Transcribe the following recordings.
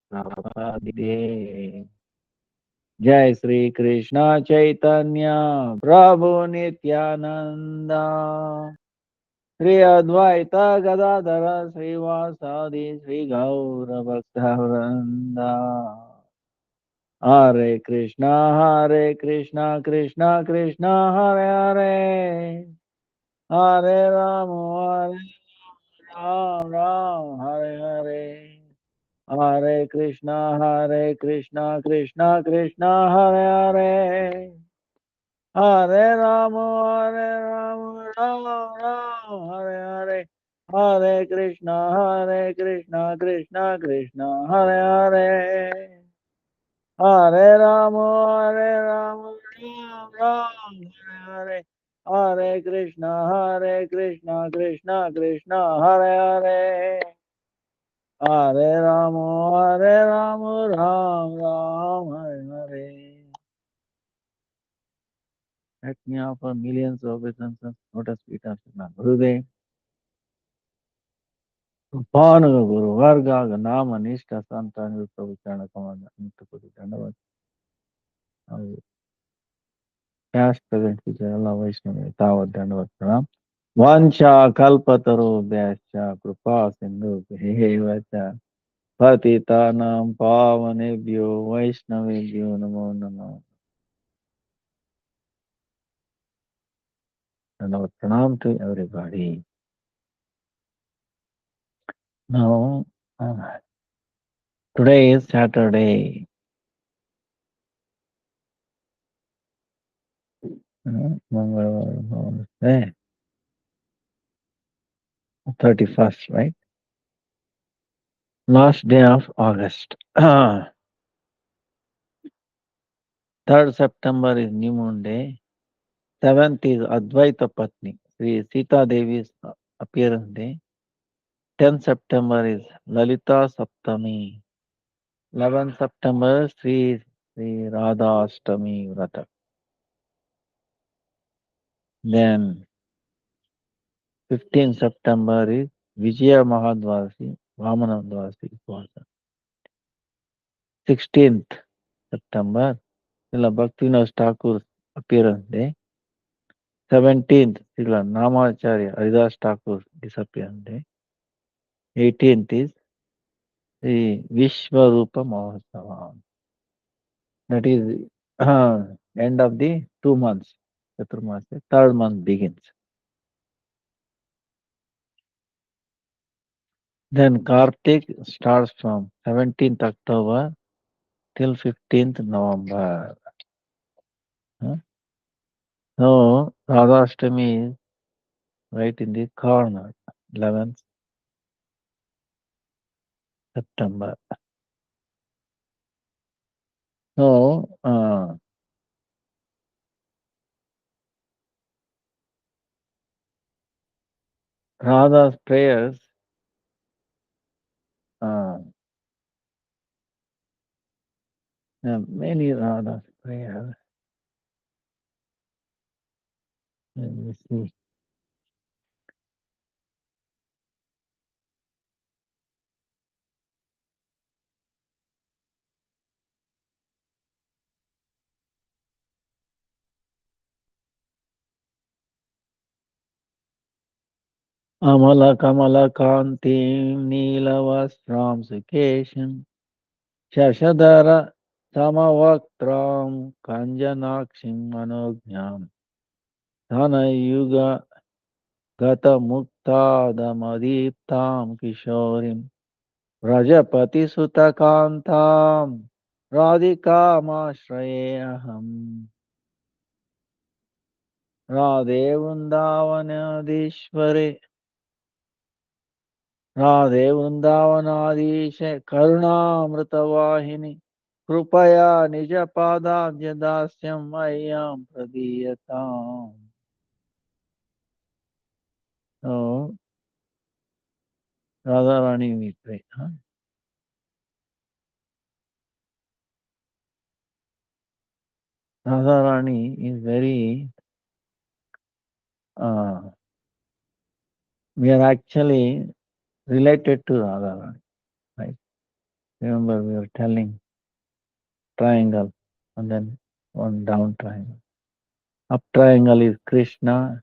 प्रपदे जय श्री कृष्ण चैतन्य प्रभु नित्यानंदा श्री अद्वैत गदाधर श्रीवासादि श्री गौर भक्त वृंदा हरे Krishna Krishna Krishna Hare Hare Hare Ram Ram Hare Hare Hare Krishna Krishna Krishna Hare Hare Hare Ram Ram Hare Hare Hare Krishna Krishna Krishna Hare Hare Hare Ram Ram Hare Hare Hare Krishna Krishna Krishna Hare Hare Hare Ram Ram Hare Hare. Let me offer millions of obeisances, lotus feet of Srila Gurudev. Upanaga Guru Varga Nama Nishta Santa Nilta Vichana Kamana Nitapudi Dandavat. Past present future Allah Vaishnava Tavad Dandavat Pranam. Vancha Kalpataro Vyascha Kripa Sindhu Vacha Patitanam Pavanebhyo Vaishnavebhyo Namo Namo. Dandavat Pranam to everybody. Now, today is Saturday. Mangalwar, 31st, right? Last day of August. 3rd September is New Moon Day. 7th is Advaita Patni, Sri Sita Devi's appearance day. 10th September is Lalita Saptami. 11th September Sri Radha Ashtami Vrata. Then 15th September is Vijaya Mahadvasi, Vamana Dvasi Upvasa. 16th September, Srila Bhaktivinoda Thakur's appearance day. 17th, Srila Namacharya Haridas Thakur's disappearance day. 18th is the Vishwarupa Mahotsavam. That is end of the 2 months. Chaturmasya, third month begins. Then Kartik starts from 17th October till 15th November. Huh? So Radhashtami is right in the corner, 11th September. So Radha's prayers, many Radha's prayers. Let me see. Amala Kamala Kantim Neelavastram Sukesham Shashadara Samavaktram Kanjanakshim Manojnam Dhana Yuga Gata Mukta Damadiptam Kishorim Rajapati Sutakantam Radhikamashrayaham Radhe Vrindavanadishware Radhe वृंदावनाधीश करुणामृतवाहिनी कृपया निज पादाब्ज दास्यं मह्यं प्रदीयताम्. So Radharani we pray. Radharani is very, we are actually related to Radharani, right? Remember we were telling triangle and then one down triangle. Up triangle is Krishna,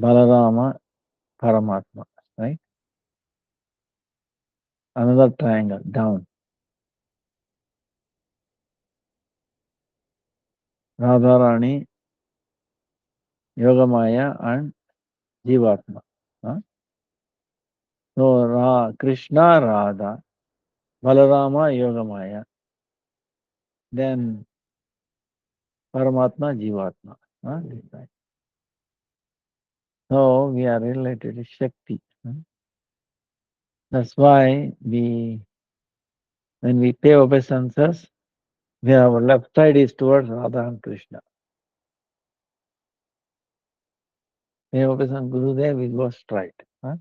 Balarama, Paramatma, right? Another triangle down. Radharani, Yogamaya, and Jivatma. Huh? So Krishna, Radha, Balarama, Yogamaya, then Paramatma, Jivatma. Huh? Right. So we are related to Shakti. Huh? That's why when we pay obeisances, our left side is towards Radha and Krishna. Pay obeisance Gurudev, we go straight. Huh?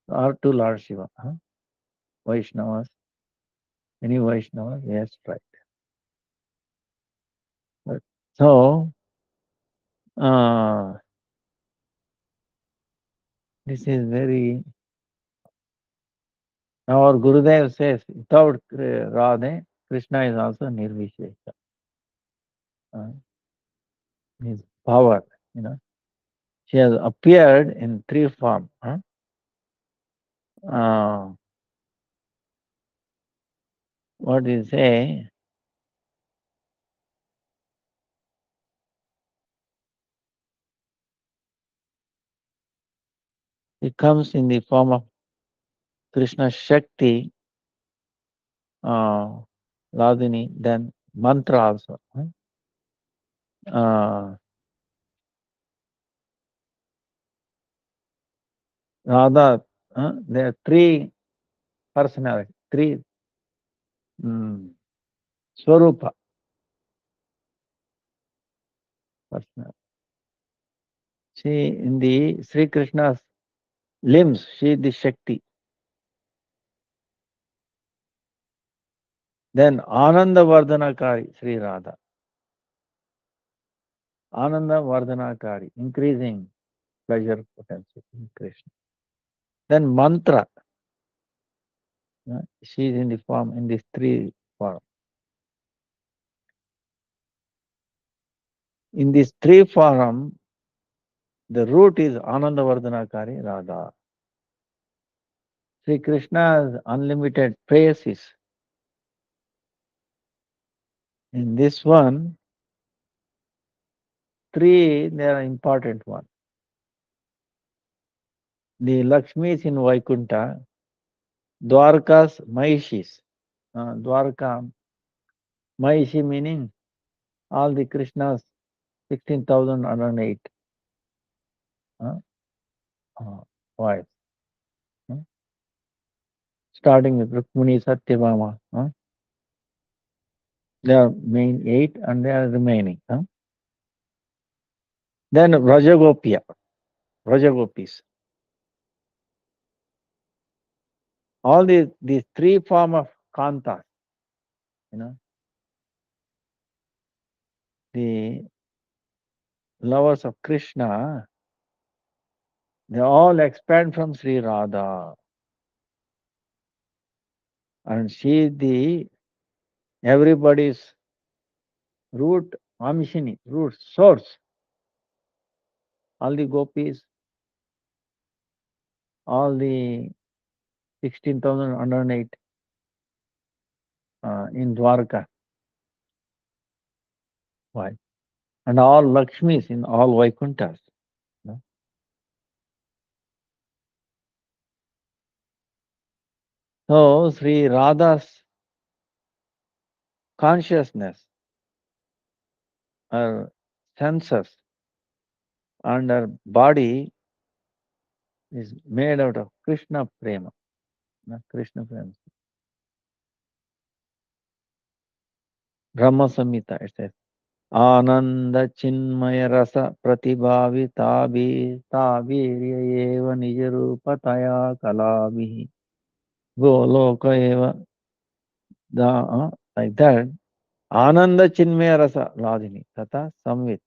Or to Lord Shiva. Huh? Vaishnavas, any Vaishnavas, yes, right. But, so, this is very. Our Gurudev says, without Radhe, Krishna is also Nirvishesha. His power, you know. She has appeared in three forms. Huh? What do you say? It comes in the form of Krishna Shakti, Radhini, then mantra also. Huh? Radha, there are three personalities, three Swarupa personality. She, in the Sri Krishna's limbs, she is the Shakti. Then Ananda Vardhanakari, Sri Radha. Ananda Vardhanakari, increasing pleasure potential in Krishna. Then mantra, she is in the form, in these three forms. In these three forms, the root is Ananda Vardhanakari Radha. Sri Krishna's unlimited praises. In this one, three, they are important ones. The Lakshmi is in Vaikunta, Dwarka's Mahishis. Dwarka, Mahishi meaning all the Krishna's 16,008 wives. Starting with Rukmini, Satyabhama. They are main 8 and they are remaining. Then Rajagopis. All these three form of kantas, the lovers of Krishna, they all expand from Sri Radha. And she is the everybody's root, Amishini, root, source. All the gopis, all the 16,108 in Dwarka. Why? And all Lakshmis in all Vaikuntas. So Sri Radha's consciousness, her senses, and her body is made out of Krishna Prema. Krishna Prema. Brahma Samhita, it says. Ananda Chinmaya Rasa Pratibhavi Tabirya Eva Nijarupataya Kalavihi Goloka Eva. Like that, Ananda Chinmaya Rasa Ladini Tata Samvit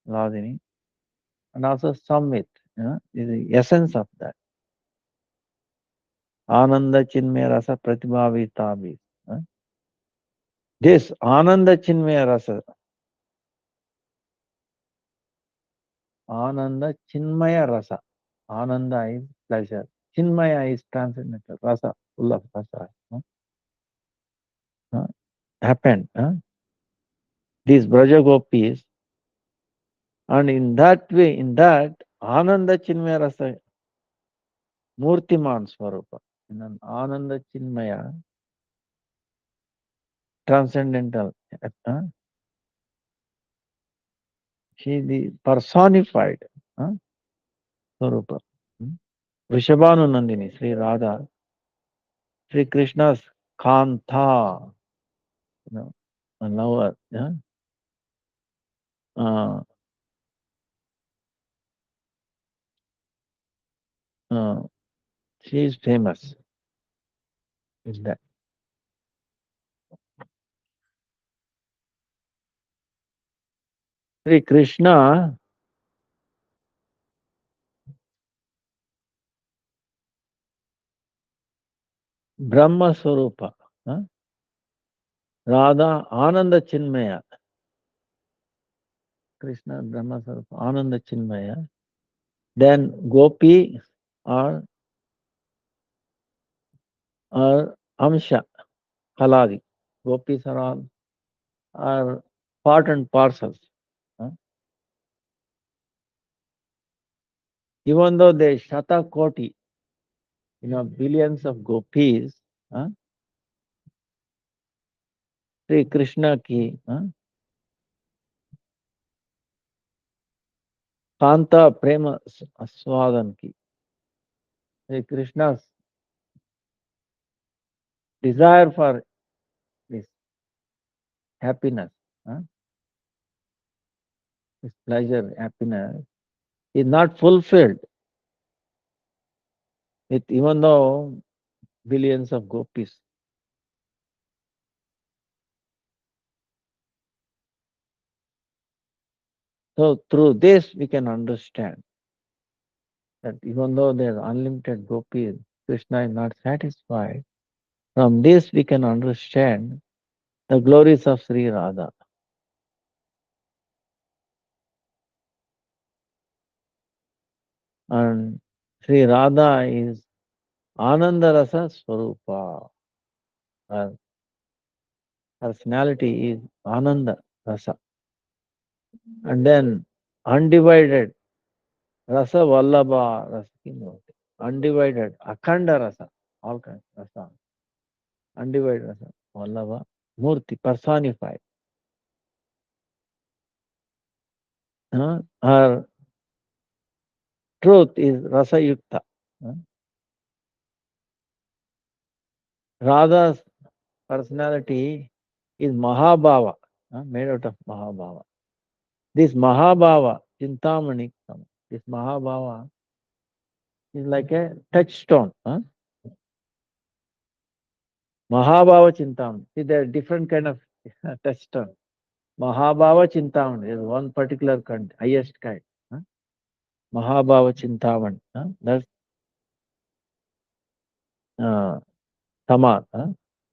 Ladini and also Samvit is the essence of that. Ananda Chinmaya Rasa Pratibhavitavi. This Ananda Chinmaya Rasa, Ananda Chinmaya Rasa. Ananda is pleasure. Chinmaya is transcendental. Rasa, full of rasa. Happened. These Braja Gopis, and in that way, in that Ananda Chinmaya Rasa, Murtiman Swarupa, in an Ananda Chinmaya, transcendental, she is the personified Swarupa. Vrishabhanu Nandini, Sri Radha, Sri Krishna's Kantha, a lover. Uh, uh, she is famous in that. Sri Krishna, Brahma Swarupa, Radha Ananda Chinmaya, Krishna Brahma Swarupa, Ananda Chinmaya, then Gopi or Amsha, Haladi. Gopis are all are part and parcels. Even though they Shata Koti, billions of gopis, Sri Krishna ki, Kanta Prema Swadan ki, Sri Krishna's desire for this happiness, this pleasure, happiness, is not fulfilled with even though billions of gopis. So through this we can understand that even though there are unlimited gopis, Krishna is not satisfied. From this we can understand the glories of Sri Radha. And Sri Radha is Ananda Rasa Swarupa. Her personality is Ananda Rasa. And then undivided Rasa Vallabha Rasa. Undivided, Akhanda Rasa, all kinds of rasa. Undivided Rasa, Vallabha, Murti, personified. Her truth is Rasa Yukta. Radha's personality is Mahabhava, made out of Mahabhava. This Mahabhava, Chintamani, this Mahabhava is like a touchstone. Mahabhava Chintamani. See, there are different kind of touchstone. Mahabhava Chintamani is one particular kind, highest kind. Mahabhava Chintamani. That's Sama.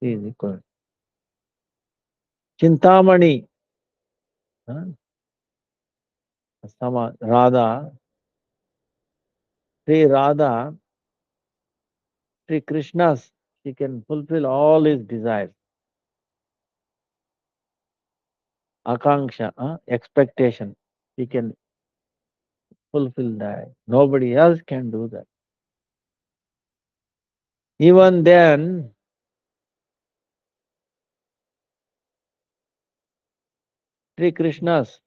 Is equal. Chintamani. Sama. Radha. Sri Radha, Sri Krishna's, she can fulfill all his desires. Akanksha, expectation. She can fulfill that. Nobody else can do that. Even then, Sri Krishna's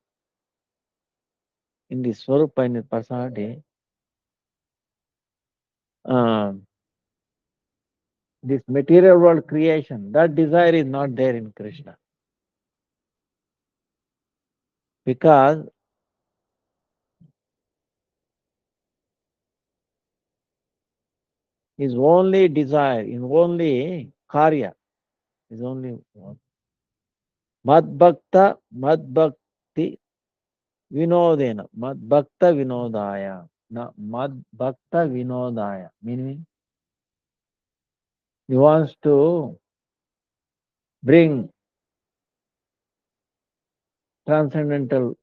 in the Swarupa, in the personality, this material world creation, that desire is not there in Krishna. Because his only desire, his only karya, is only one. Mad Bhakta, Mad Bhakti Vinodena, Mad Bhakta Vinodaya. Mad Bhakta Vinodaya, meaning he wants to bring transcendental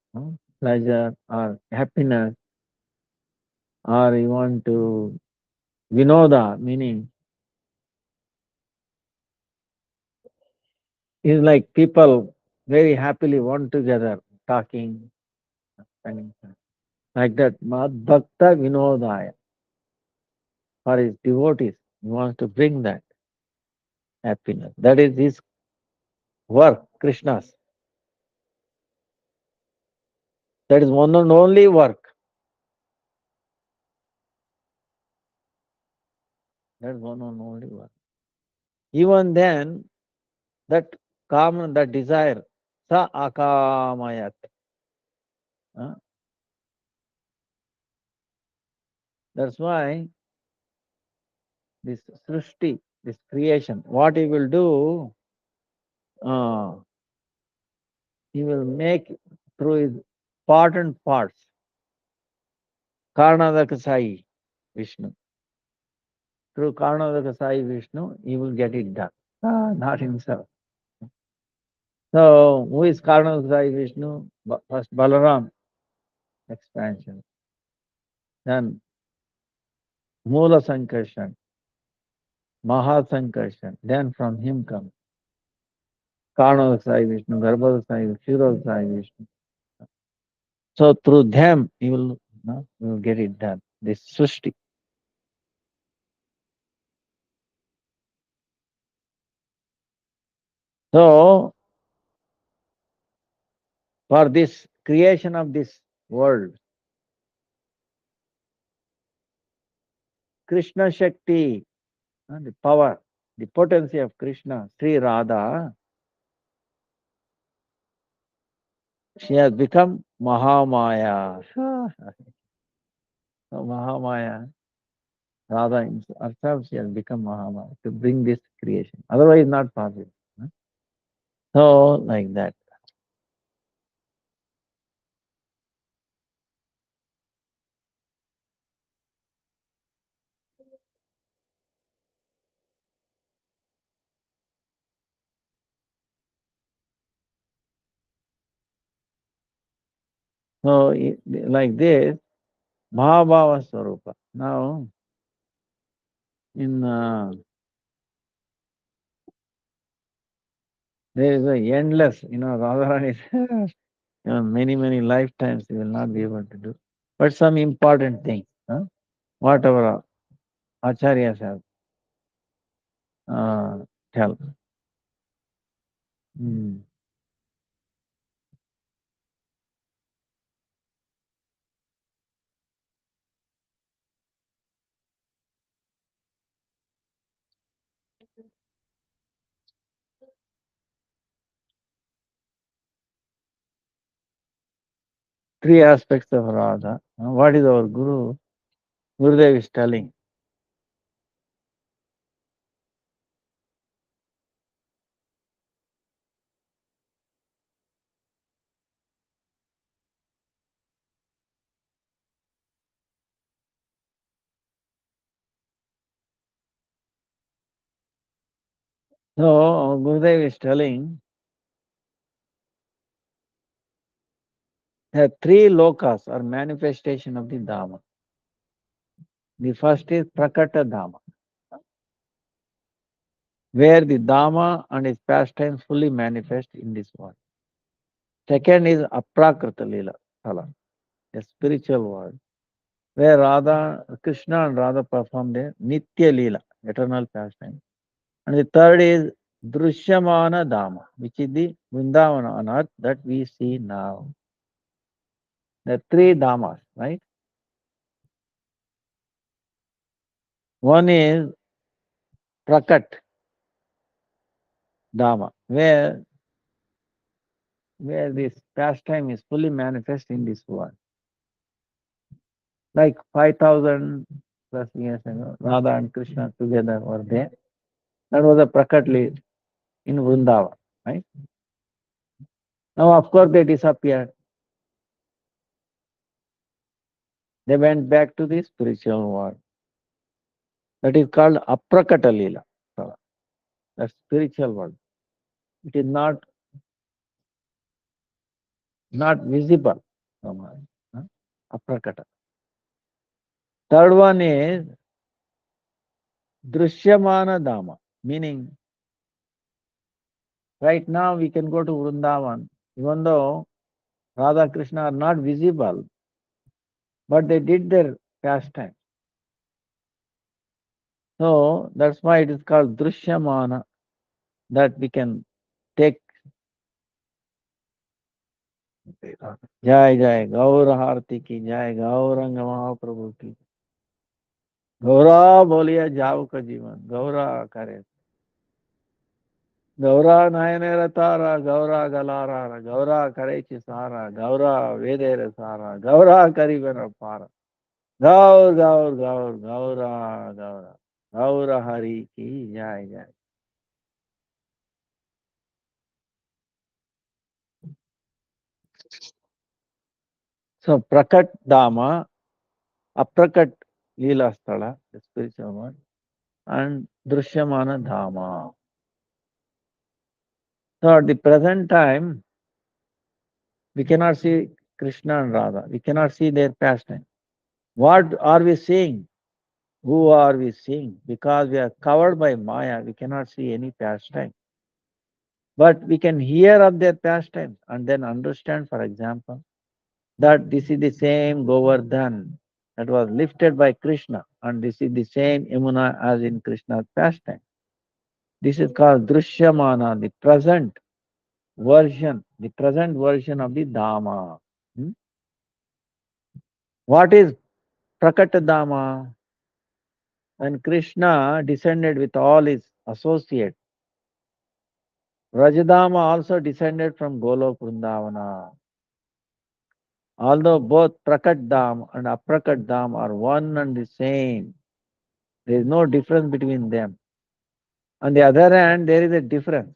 pleasure or happiness, or you want to Vinoda, meaning is like people very happily one together, talking, spending time. Like that, Mad Bhakta Vinodaya for his devotees. He wants to bring that happiness. That is his work, Krishna's. That is one and only work. That is one and only work. Even then, that common, that desire, sa akamayat. uh, That's why this srishti, this creation, what he will do, uh, he will make through his part and parts, Karnadaka Sai Vishnu. Through Karnadaka Sai Vishnu, he will get it done. Not himself. So, who is Karnadaka Sai Vishnu? First Balaram expansion. Then Mula Sankarshan, Maha Sankarshan. Then from him comes Karnadaka Sai Vishnu, Garbhada Sai Vishnu, Shiroda Sai Vishnu. So through them, you will get it done. This Srishti. So for this creation of this world, Krishna Shakti, the power, the potency of Krishna, Sri Radha, she has become Mahamaya. So Mahamaya, Radha herself, she has become Mahamaya to bring this creation. Otherwise, not possible. So, like that. So, like this, Mahabhava Swarupa. Now, in there is a endless, Radharani, many, many lifetimes you will not be able to do. But some important things, whatever acharyas have uh, tell. Hmm. Three aspects of Radha. What is our Guru? Gurudev is telling. So, Gurudev is telling that three lokas are manifestation of the Dhamma. The first is Prakata Dhamma, where the Dhamma and its pastimes fully manifest in this world. Second is Aprakrita Lila, Thala, a spiritual world, where Krishna and Radha perform their Nitya Lila, eternal pastime. And the third is Drishyamana Dhamma, which is the Vrindavana on earth that we see now. The three Dhammas, right? One is Prakat Dhamma, where this pastime is fully manifest in this world. Like 5,000 plus years ago, Radha and Krishna together were there. That was a Prakat Leela in Vrindavan, right? Now, of course, they disappeared. They went back to the spiritual world. That is called Aprakata Leela. That's spiritual world. It is not visible. Huh? Aprakata. Third one is Drishyamana Dhamma, meaning right now we can go to Vrindavan, even though Radha Krishna are not visible, but they did their pastime. So that's why it is called Drishyamana, that we can take. Jai Jai Gaur Harti ki Jai Gauranga Mahaprabhu ki Gaura बोलिए जाओ का जीवन गौरा करे गौरा नयने रतारा गौरा गलारा गौरा करे सारा गौरा वेदे सारा गौरा करीबन पारा गौर गौर गौर गौरा गौरा गौर हरि की जय जय. So Prakat Dama, Aprakat Leela Sthala, the spiritual one, and Drishyamana Dhamma. So at the present time, we cannot see Krishna and Radha. We cannot see their pastime. What are we seeing? Who are we seeing? Because we are covered by Maya, we cannot see any pastime. But we can hear of their pastimes and then understand, for example, that this is the same Govardhan that was lifted by Krishna, and this is the same Yamuna as in Krishna's pastime. This is called Drishyamana, the present version of the Dhamma. Hmm? What is Prakata Dhamma? When Krishna descended with all his associates, Rajadama also descended from Golok Vrindavana. Although both Prakat Dham and Aprakat Dham are one and the same, there is no difference between them. On the other hand, there is a difference.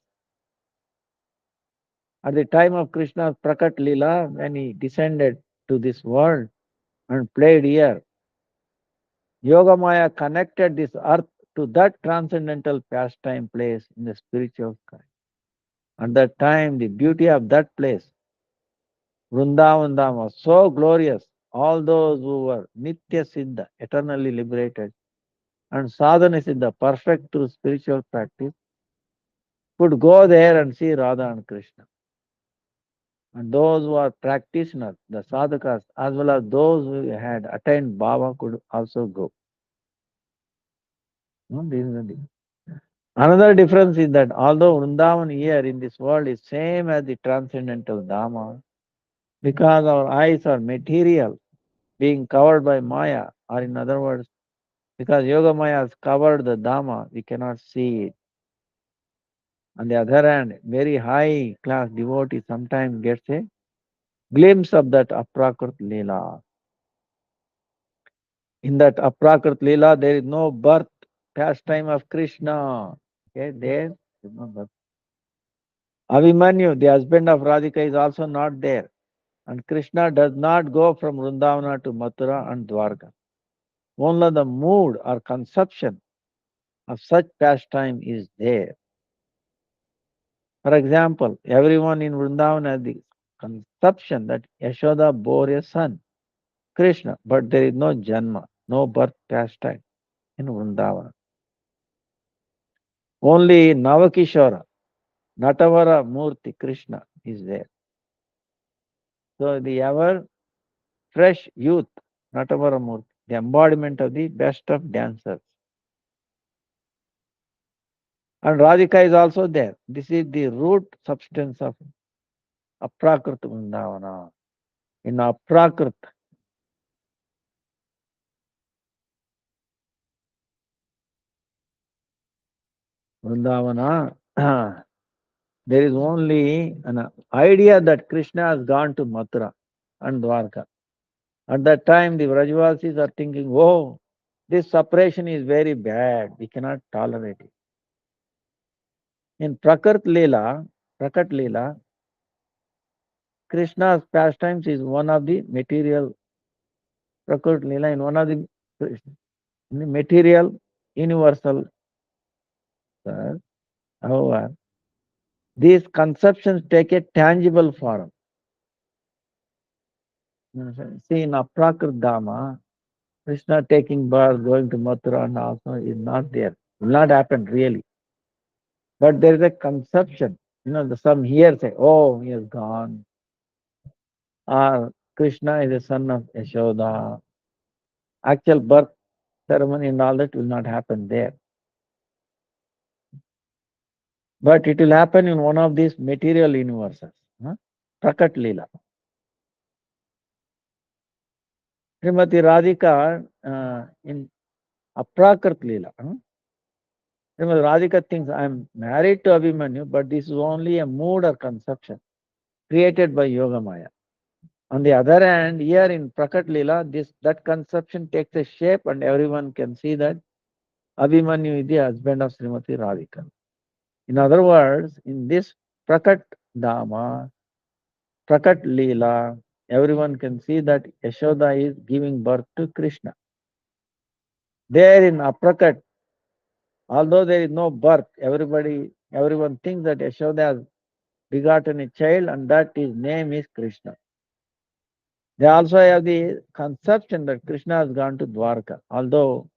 At the time of Krishna's Prakat Lila, when he descended to this world and played here, Yogamaya connected this earth to that transcendental pastime place in the spiritual sky. At that time, the beauty of that place, Vrindavan Dham, was so glorious. All those who were Nitya Siddha, eternally liberated, and Sadhana Siddha, perfect through spiritual practice, could go there and see Radha and Krishna. And those who are practitioners, the sadhakas, as well as those who had attained Bhava, could also go. No, this is the difference. Another difference is that although Vrindavan here in this world is same as the transcendental Dhamma, because our eyes are material, being covered by Maya, or in other words, because Yoga Maya has covered the Dhamma, we cannot see it. On the other hand, very high class devotee sometimes gets a glimpse of that Aprakrit Leela. In that Aprakrit Leela, there is no birth, pastime of Krishna. Okay, there is no birth. Abhimanyu, the husband of Radhika, is also not there. And Krishna does not go from Vrindavana to Mathura and Dwarka. Only the mood or conception of such pastime is there. For example, everyone in Vrindavan has the conception that Yashoda bore a son, Krishna, but there is no Janma, no birth pastime in Vrindavan. Only Navakishora, Natavara Murti, Krishna is there. So the ever fresh youth, Natavara Murti, the embodiment of the best of dancers. And Radhika is also there. This is the root substance of Aprakrit Vrindavana. In Aprakrit Vrindavana, there is only an idea that Krishna has gone to Mathura and Dwarka. At that time, the Vrajavasis are thinking, oh, this separation is very bad. We cannot tolerate it. In Prakat Leela, Krishna's pastimes is one of the material Prakriti Leela in one of the material universal. Sir. However, these conceptions take a tangible form. See, in Aprakrit Dhamma, Krishna taking birth, going to Mathura and also is not there. Will not happen really. But there is a conception. Some here say, oh, he has gone. Or Krishna is the son of Yashoda. Actual birth ceremony and all that will not happen there. But it will happen in one of these material universes. Prakat Leela. Srimati Radhika in Aprakrit Leela. Srimati Radhika thinks I am married to Abhimanyu, but this is only a mood or conception created by Yoga Maya. On the other hand, here in Prakat Leela, that conception takes a shape and everyone can see that Abhimanyu is the husband of Srimati Radhika. In other words, in this Prakat Dhamma, Prakat Leela, everyone can see that Yashoda is giving birth to Krishna. There in Aprakat, although there is no birth, everyone thinks that Yashoda has begotten a child and that his name is Krishna. They also have the conception that Krishna has gone to Dwarka, although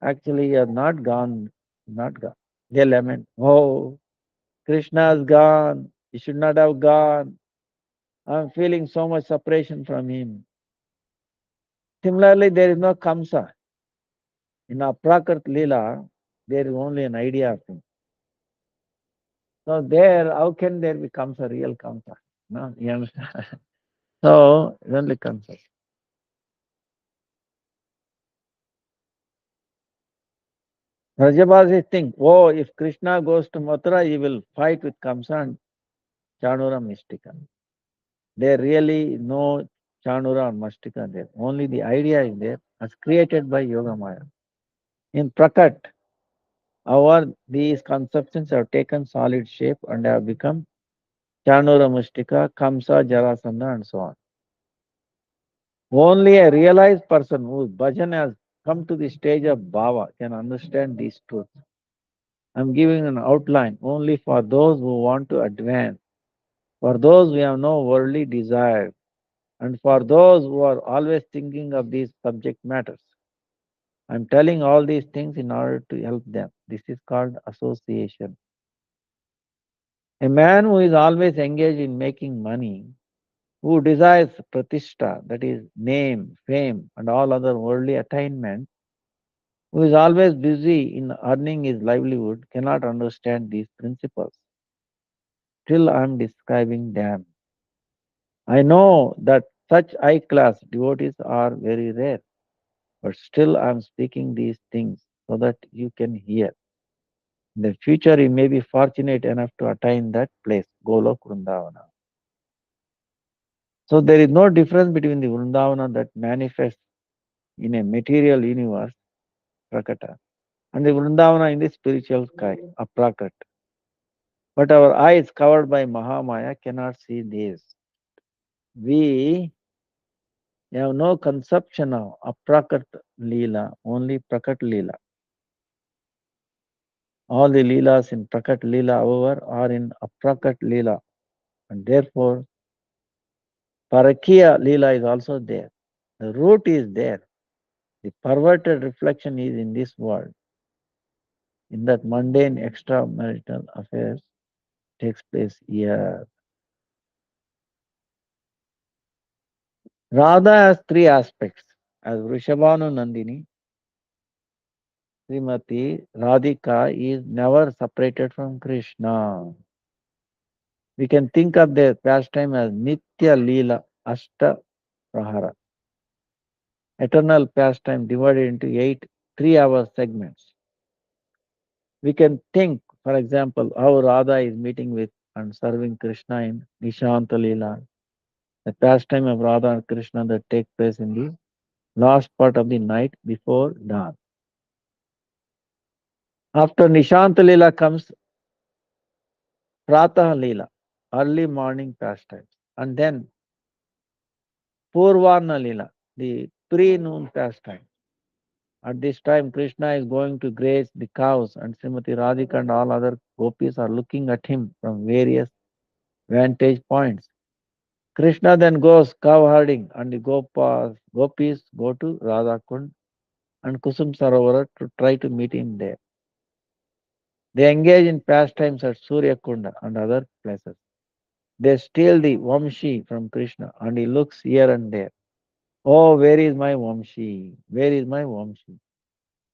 actually he has not gone, not gone. They lament, oh, Krishna has gone, he should not have gone. I'm feeling so much separation from him. Similarly, there is no Kamsa. In Aprakrit Leela, there is only an idea of him. So there, how can there be Kamsa, real Kamsa? No, you understand? So, it only Kamsa. Rajabhasi think, oh, if Krishna goes to Mathura, he will fight with Kamsa and Chanura Mystica. There really no Chanura or Mystica there. Only the idea is there as created by Yoga Maya. In Prakat, however, these conceptions have taken solid shape and have become Chanura Mystica, Kamsa, Jarasandha and so on. Only a realized person whose bhajan has come to the stage of bhava can understand these truths. I'm giving an outline only for those who want to advance, for those who have no worldly desire, and for those who are always thinking of these subject matters. I'm telling all these things in order to help them. This is called association. A man who is always engaged in making money, who desires pratishtha, that is name, fame, and all other worldly attainments, who is always busy in earning his livelihood, cannot understand these principles. Still, I am describing them. I know that such high class devotees are very rare, but still I am speaking these things so that you can hear. In the future, you may be fortunate enough to attain that place, Golok Vrindavana. So there is no difference between the Vrindavana that manifests in a material universe, Prakata, and the Vrindavana in the spiritual sky, Aprakat. But our eyes covered by Mahamaya cannot see this. We have no conception of Aprakat Leela, only Prakat Leela. All the Leelas in Prakat Leela, however, are in Aprakat Leela, and therefore Parakiya Leela is also there. The root is there. The perverted reflection is in this world. In that mundane extramarital affairs takes place here. Radha has three aspects. As Vrishabhanu Nandini, Srimati Radhika is never separated from Krishna. We can think of their pastime as Nitya Leela Ashta Prahara, eternal pastime divided into 8 3-hour segments. We can think, for example, how Radha is meeting with and serving Krishna in Nishanta Leela, the pastime of Radha and Krishna that take place in the last part of the night before dawn. After Nishanta Leela comes Pratah Leela, early morning pastimes, and then Purvarna Leela, the pre-noon pastime. At this time, Krishna is going to graze the cows, and Srimati Radhika and all other gopis are looking at him from various vantage points. Krishna then goes cow herding, and the gopis go to Radha Kund and Kusum Sarovara to try to meet him there. They engage in pastimes at Surya Kunda and other places. They steal the Vamshi from Krishna, and he looks here and there. Oh, where is my Vamshi? Where is my Vamshi?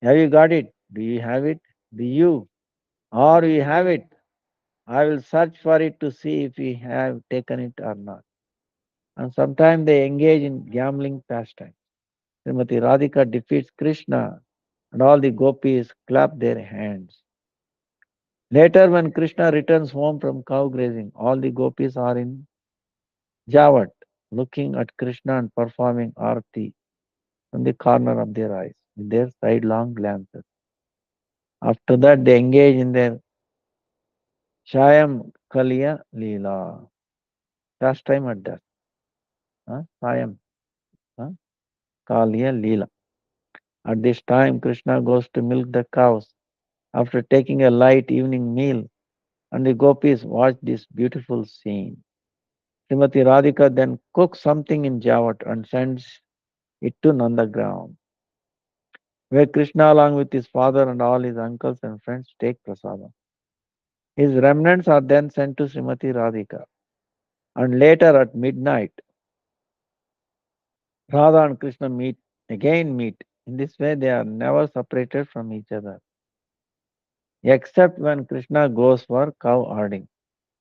Have you got it? Do you have it? Do you? Or we have it? I will search for it to see if we have taken it or not. And sometimes they engage in gambling pastime. Srimati Radhika defeats Krishna, and all the gopis clap their hands. Later, when Krishna returns home from cow grazing, all the gopis are in Javat, looking at Krishna and performing arati from the corner of their eyes with their sidelong glances. After that, they engage in their Shayam Kaliya Leela, pastime at dusk. Shayam Kaliya Leela. At this time, Krishna goes to milk the cows after taking a light evening meal, and the gopis watch this beautiful scene. Srimati Radhika then cooks something in Javat and sends it to Nandagram, where Krishna, along with his father and all his uncles and friends, take prasadam. His remnants are then sent to Srimati Radhika, and later at midnight, Radha and Krishna meet. In this way, they are never separated from each other, except when Krishna goes for cow herding,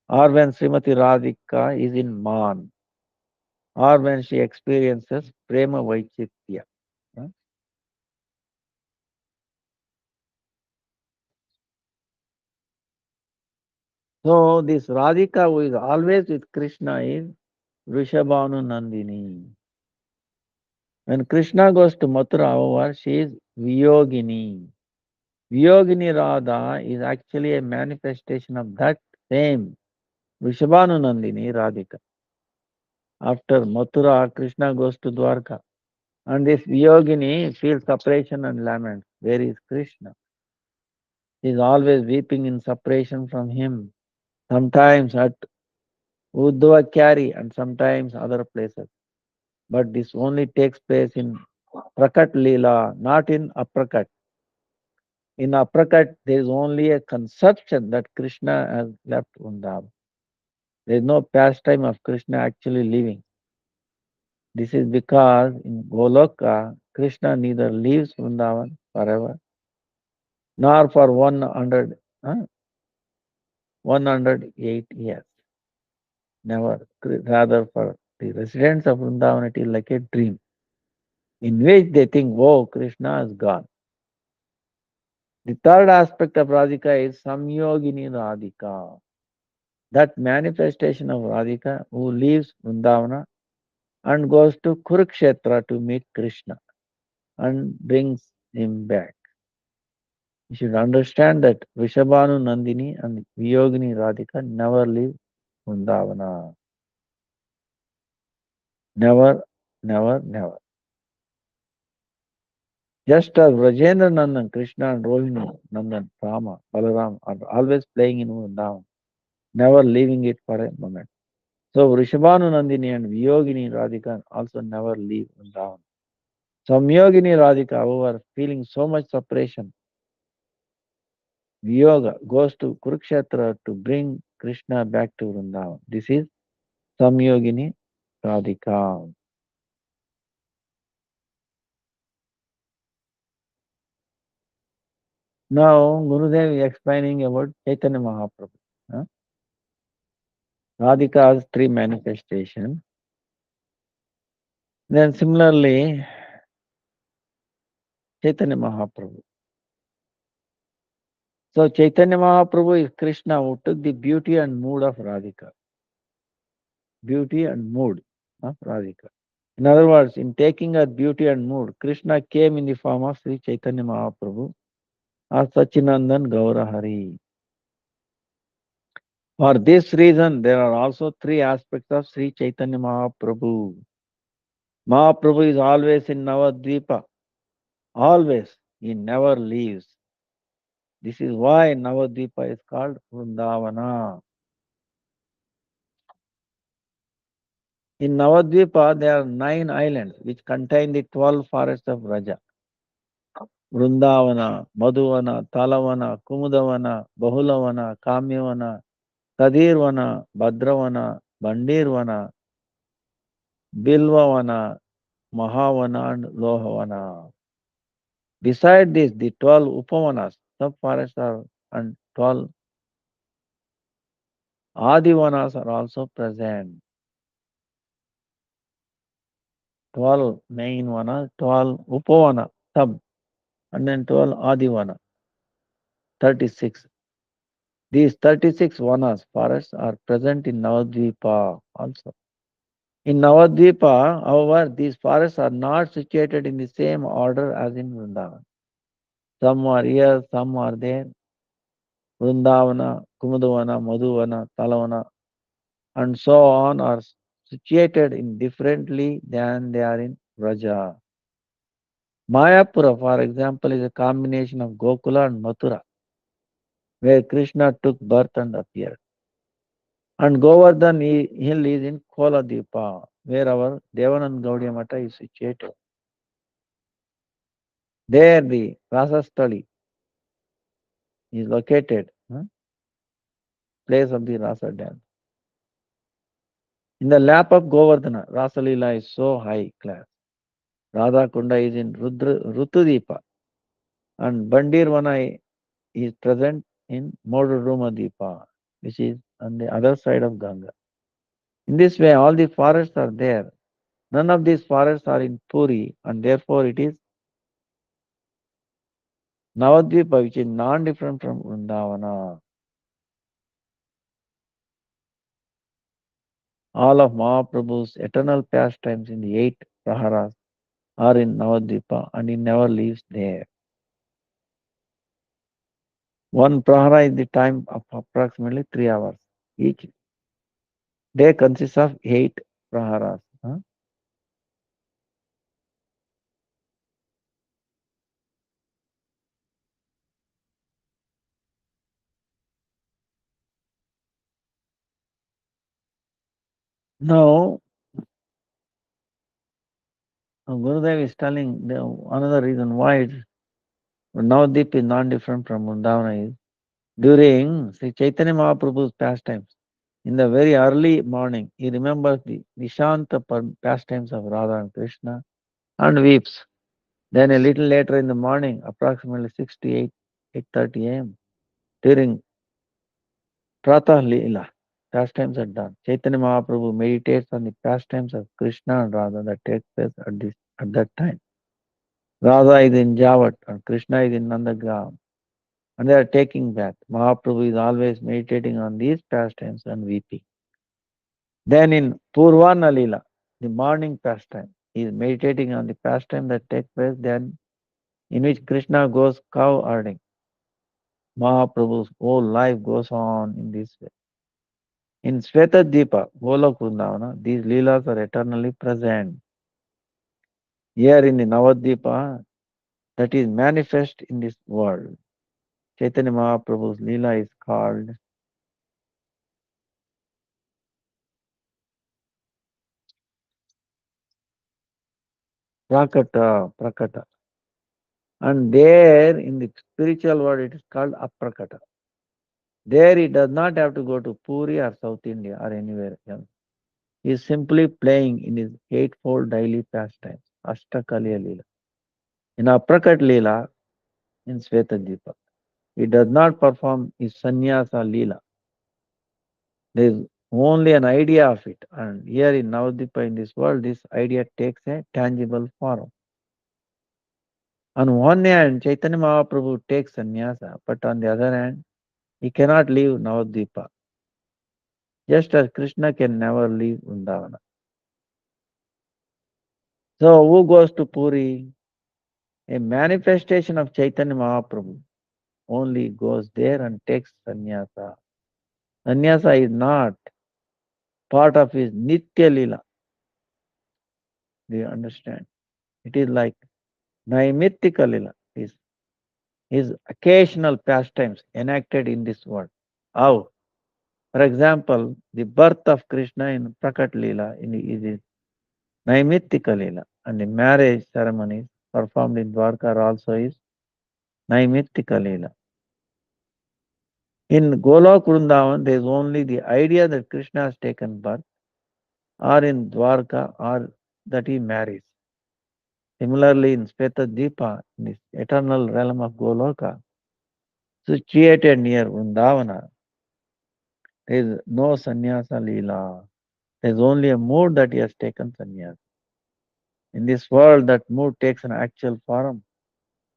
or when Srimati Radhika is in Man, or when she experiences Prema Vaichitya. Huh? So, this Radhika who is always with Krishna is Vrishabhanu Nandini. When Krishna goes to Mathura, however, she is Viyogini. Viyogini Radha is actually a manifestation of that same Vrishabhanu Nandini Radhika. After Mathura, Krishna goes to Dwarka. And this Viyogini feels separation and laments. Where is Krishna? He is always weeping in separation from him. Sometimes at Uddhavakari and sometimes other places. But this only takes place in Prakat Leela, not in Aprakat. In Aprakat, there is only a conception that Krishna has left Vrindavan. There is no pastime of Krishna actually living. This is because in Goloka, Krishna neither leaves Vrindavan forever, nor for 108 years. Never. Rather, for the residents of Vrindavan, it is like a dream in which they think, oh, Krishna is gone. The third aspect of Radhika is Samyogini Radhika, that manifestation of Radhika who leaves Vrindavana and goes to Kurukshetra to meet Krishna and brings him back. You should understand that Vishabhanu Nandini and Viyogini Radhika never leave Vrindavana. Never, never, never. Just as Rajendra Nandan, Krishna and Rohini Nandan, Rama, Balaram are always playing in Vrindavan, never leaving it for a moment. So Vrishabhanu Nandini and Viyogini Radhika also never leave Vrindavan. Samyogini Radhika, however, feeling so much separation, Viyoga goes to Kurukshetra to bring Krishna back to Vrindavan. This is Samyogini Radhika. Now, Gurudev is explaining about Chaitanya Mahaprabhu. Huh? Radhika has three manifestations. Then similarly, Chaitanya Mahaprabhu. So Chaitanya Mahaprabhu is Krishna who took the beauty and mood of Radhika. Beauty and mood of Radhika. In other words, in taking her beauty and mood, Krishna came in the form of Sri Chaitanya Mahaprabhu or Sachinandan Gaurahari. For this reason, there are also three aspects of Sri Chaitanya Mahaprabhu. Mahaprabhu is always in Navadvipa. Always. He never leaves. This is why Navadvipa is called Vrindavana. In Navadvipa, there are 9 islands which contain the 12 forests of Raja. Vrindavana, Madhuvana, Talavana, Kumudavana, Bahulavana, Kamyavana, Kadirvana, Bhadravana, Bandirvana, Bilvavana, Mahavana, and Lohavana. Beside this, the 12 Upavanas, sub-forests are and 12 Adivanas are also present. 12 main vanas, 12 Upavana, sub, and then 12 Adivana, 36. These 36 vanas, forests, are present in Navadvipa also. In Navadvipa, however, these forests are not situated in the same order as in Vrindavan. Some are here, some are there. Vrindavana, Kumudavana, Madhuvana, Talavana, and so on are situated in differently than they are in Vraja. Mayapura, for example, is a combination of Gokula and Mathura, where Krishna took birth and appeared. And Govardhan hill is in Koladipa, where our Devanand Gaudiya Mata is situated. There the Rasastali is located, place of the Rasa dance. In the lap of Govardhana, Rasalila is so high class. Radha Kunda is in Rutudipa, and Bandirvana is present in Moduruma Dipa, which is on the other side of Ganga. In this way, all the forests are there. None of these forests are in Puri, and therefore it is Navadvipa, which is non-different from Vrindavana. All of Mahaprabhu's eternal pastimes in the 8 praharas are in Navadvipa, and he never leaves there. One prahara is the time of approximately 3 hours. Each day consists of 8 praharas. Now, Gurudev is telling another reason why Navadvip is non-different from Vrindavana is during Sri Chaitanya Mahaprabhu's pastimes. In the very early morning, he remembers the Nishanta pastimes of Radha and Krishna and weeps. Then a little later in the morning, approximately 6 to 8:30 a.m., during Pratah Leela, pastimes are done. Chaitanya Mahaprabhu meditates on the pastimes of Krishna and Radha that take place at that time. Radha is in Javat and Krishna is in Nandagram, and they are taking bath. Mahaprabhu is always meditating on these pastimes and weeping. Then in Purvana Leela, the morning pastime, he is meditating on the pastime that takes place then in which Krishna goes cow herding. Mahaprabhu's whole life goes on in this way. In Svetadvipa, Golok Vrindavana, these leelas are eternally present. Here in the Navadvipa, that is manifest in this world. Chaitanya Mahaprabhu's leela is called Prakata. And there in the spiritual world it is called Aprakata. There he does not have to go to Puri or South India or anywhere else. He is simply playing in his eightfold daily pastimes, Ashtakaliya Leela. In Aprakat Leela, in Svetadvipa, he does not perform his sannyasa Leela. There is only an idea of it. And here in Navadvipa, in this world, this idea takes a tangible form. On one hand, Chaitanya Mahaprabhu takes sannyasa, but on the other hand, he cannot leave Navadvipa, just as Krishna can never leave Vrindavana. So, who goes to Puri? A manifestation of Chaitanya Mahaprabhu only goes there and takes sannyasa. Sannyasa is not part of his Nitya Lila. Do you understand? It is like Naimittika Lila, is occasional pastimes enacted in this world. How? For example, the birth of Krishna in Prakat Lila is Naimittika Lila, and the marriage ceremonies performed in Dwarka also is Naimittika Lila. In Golok Vrindavan, there is only the idea that Krishna has taken birth, or in Dwarka, or that he marries. Similarly, in Svetadvipa, in this eternal realm of Goloka, situated near Vrindavana, there is no sannyasa lila. There is only a mood that he has taken sannyasa. In this world, that mood takes an actual form.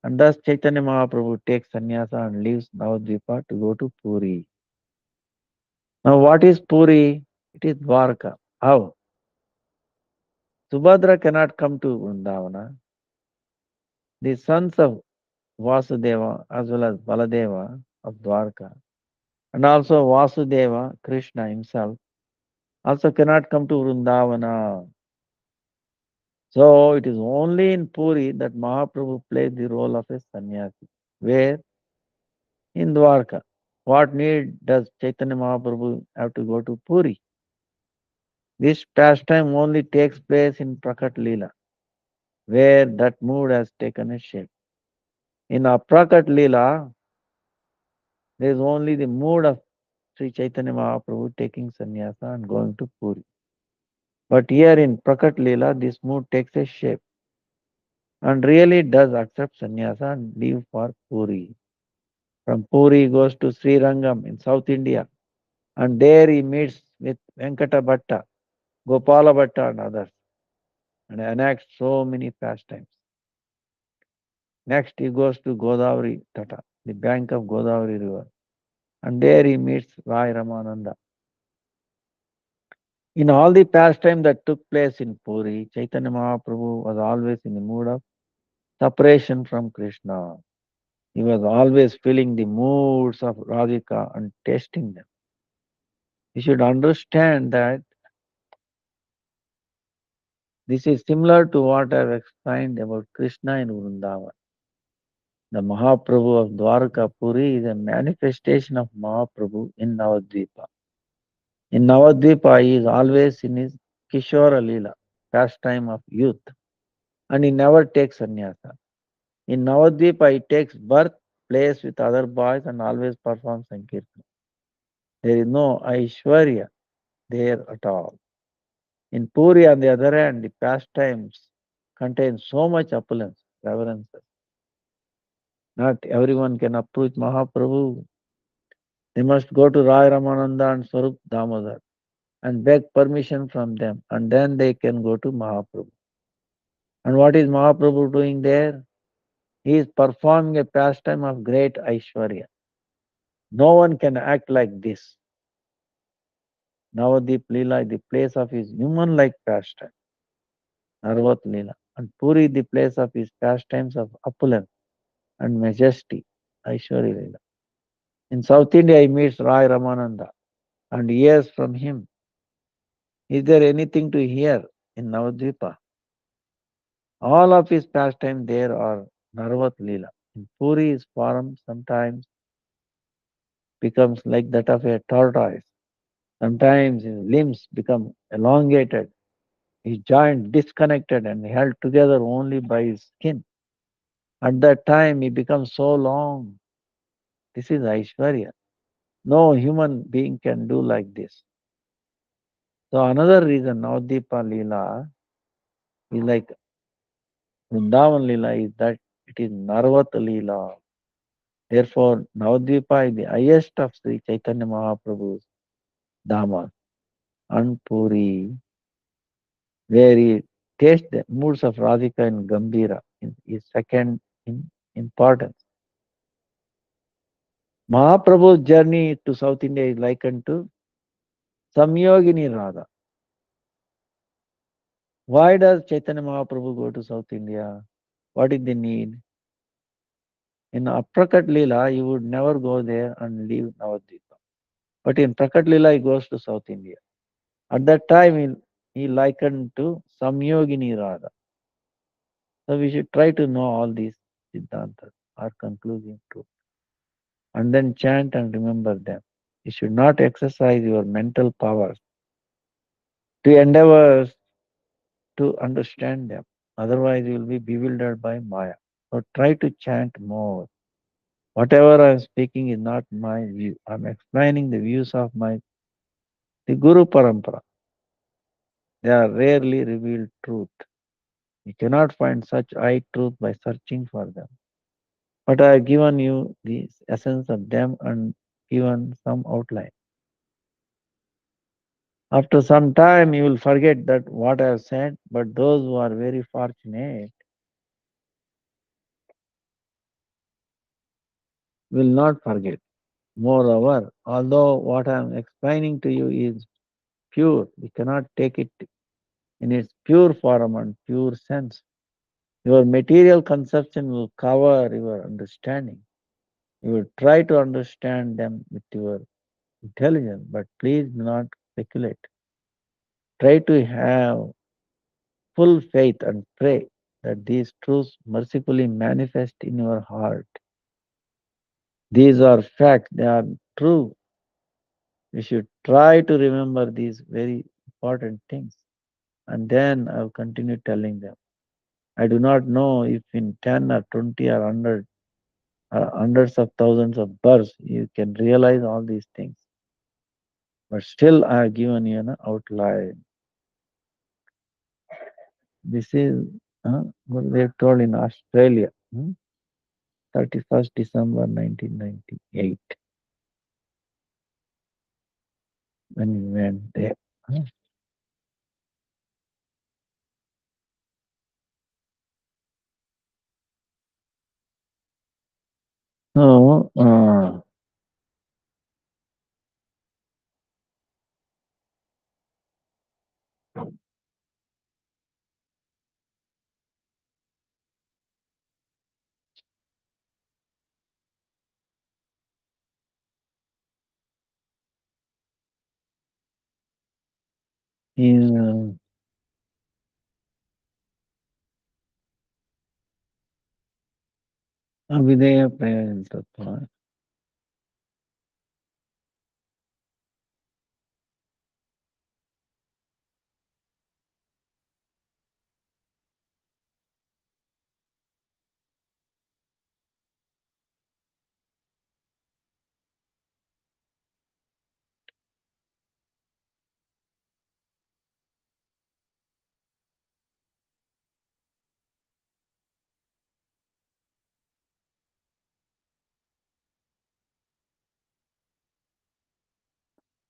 And thus Chaitanya Mahaprabhu takes sannyasa and leaves Navadvipa to go to Puri. Now what is Puri? It is Dwarka. How? Subhadra cannot come to Vrindavana. The sons of Vasudeva as well as Baladeva of Dwarka and also Vasudeva, Krishna himself, also cannot come to Vrindavana. So it is only in Puri that Mahaprabhu plays the role of a sannyasi. Where? In Dwarka. What need does Chaitanya Mahaprabhu have to go to Puri? This pastime only takes place in Prakat Leela, where that mood has taken a shape. In Aprakat Leela, there is only the mood of Sri Chaitanya Mahaprabhu taking sannyasa and going to Puri. But here in Prakat Leela, this mood takes a shape and really does accept sannyasa and leave for Puri. From Puri he goes to Sri Rangam in South India, and there he meets with Venkata Bhatta, Gopala Bhatta and others, and enacts so many pastimes. Next he goes to Godavari Tata, the bank of Godavari river, and there he meets Rai Ramananda. In all the pastime that took place in Puri, Chaitanya Mahaprabhu was always in the mood of separation from Krishna. He was always feeling the moods of Radhika and tasting them. You should understand that this is similar to what I have explained about Krishna in Vrindavan. The Mahaprabhu of Dwarka Puri is a manifestation of Mahaprabhu in Navadvipa. In Navadvipa, he is always in his Kishora Leela, pastime of youth, and he never takes sannyasa. In Navadvipa, he takes birth, plays with other boys, and always performs Sankirtan. There is no Aishwarya there at all. In Puri, on the other hand, the pastimes contain so much opulence, reverences. Not everyone can approach Mahaprabhu. They must go to Rai Ramananda and Swarup Damodar and beg permission from them, and then they can go to Mahaprabhu. And what is Mahaprabhu doing there? He is performing a pastime of great Aishwarya. No one can act like this. Navadip Leela is the place of his human-like pastime, Narvat Leela. And Puri the place of his pastimes of opulence and majesty, Aishwarya Leela. In South India, he meets Rai Ramananda and hears from him. Is there anything to hear in Navadvipa? All of his pastime there are Narvat Leela. In Puri, his form sometimes becomes like that of a tortoise. Sometimes his limbs become elongated, his joint disconnected and held together only by his skin. At that time, he becomes so long. This is Aishwarya. No human being can do like this. So another reason Navadvipa Leela is like Vrindavan Leela is that it is Narvat Leela. Therefore, Navadvipa is the highest of Sri Chaitanya Mahaprabhu's Dhammas and Puri, where he tastes the moods of Radhika and Gambhira is second in importance. Mahaprabhu's journey to South India is likened to Samyogini Radha. Why does Chaitanya Mahaprabhu go to South India? What is the need? In Aprakat Leela, he would never go there and leave Navadvipa. But in Prakat Leela, he goes to South India. At that time, he likened to Samyogini Radha. So we should try to know all these Siddhantas or conclusive truth and then chant and remember them. You should not exercise your mental powers to endeavor to understand them. Otherwise, you will be bewildered by Maya. So try to chant more. Whatever I am speaking is not my view. I am explaining the views of the Guru Parampara. They are rarely revealed truth. You cannot find such high truth by searching for them. But I have given you the essence of them and given some outline. After some time, you will forget that what I have said, but those who are very fortunate will not forget. Moreover, although what I am explaining to you is pure, you cannot take it in its pure form and pure sense. Your material conception will cover your understanding. You will try to understand them with your intelligence, but please do not speculate. Try to have full faith and pray that these truths mercifully manifest in your heart. These are facts, they are true. We should try to remember these very important things. And then I'll continue telling them. I do not know if in 10 or 20 or 100 or hundreds of thousands of births you can realize all these things. But still, I have given you an outline. This is what they told in Australia, 31st December 1998, when we went there. Huh? So, in Abhidheya Prayer Tattva,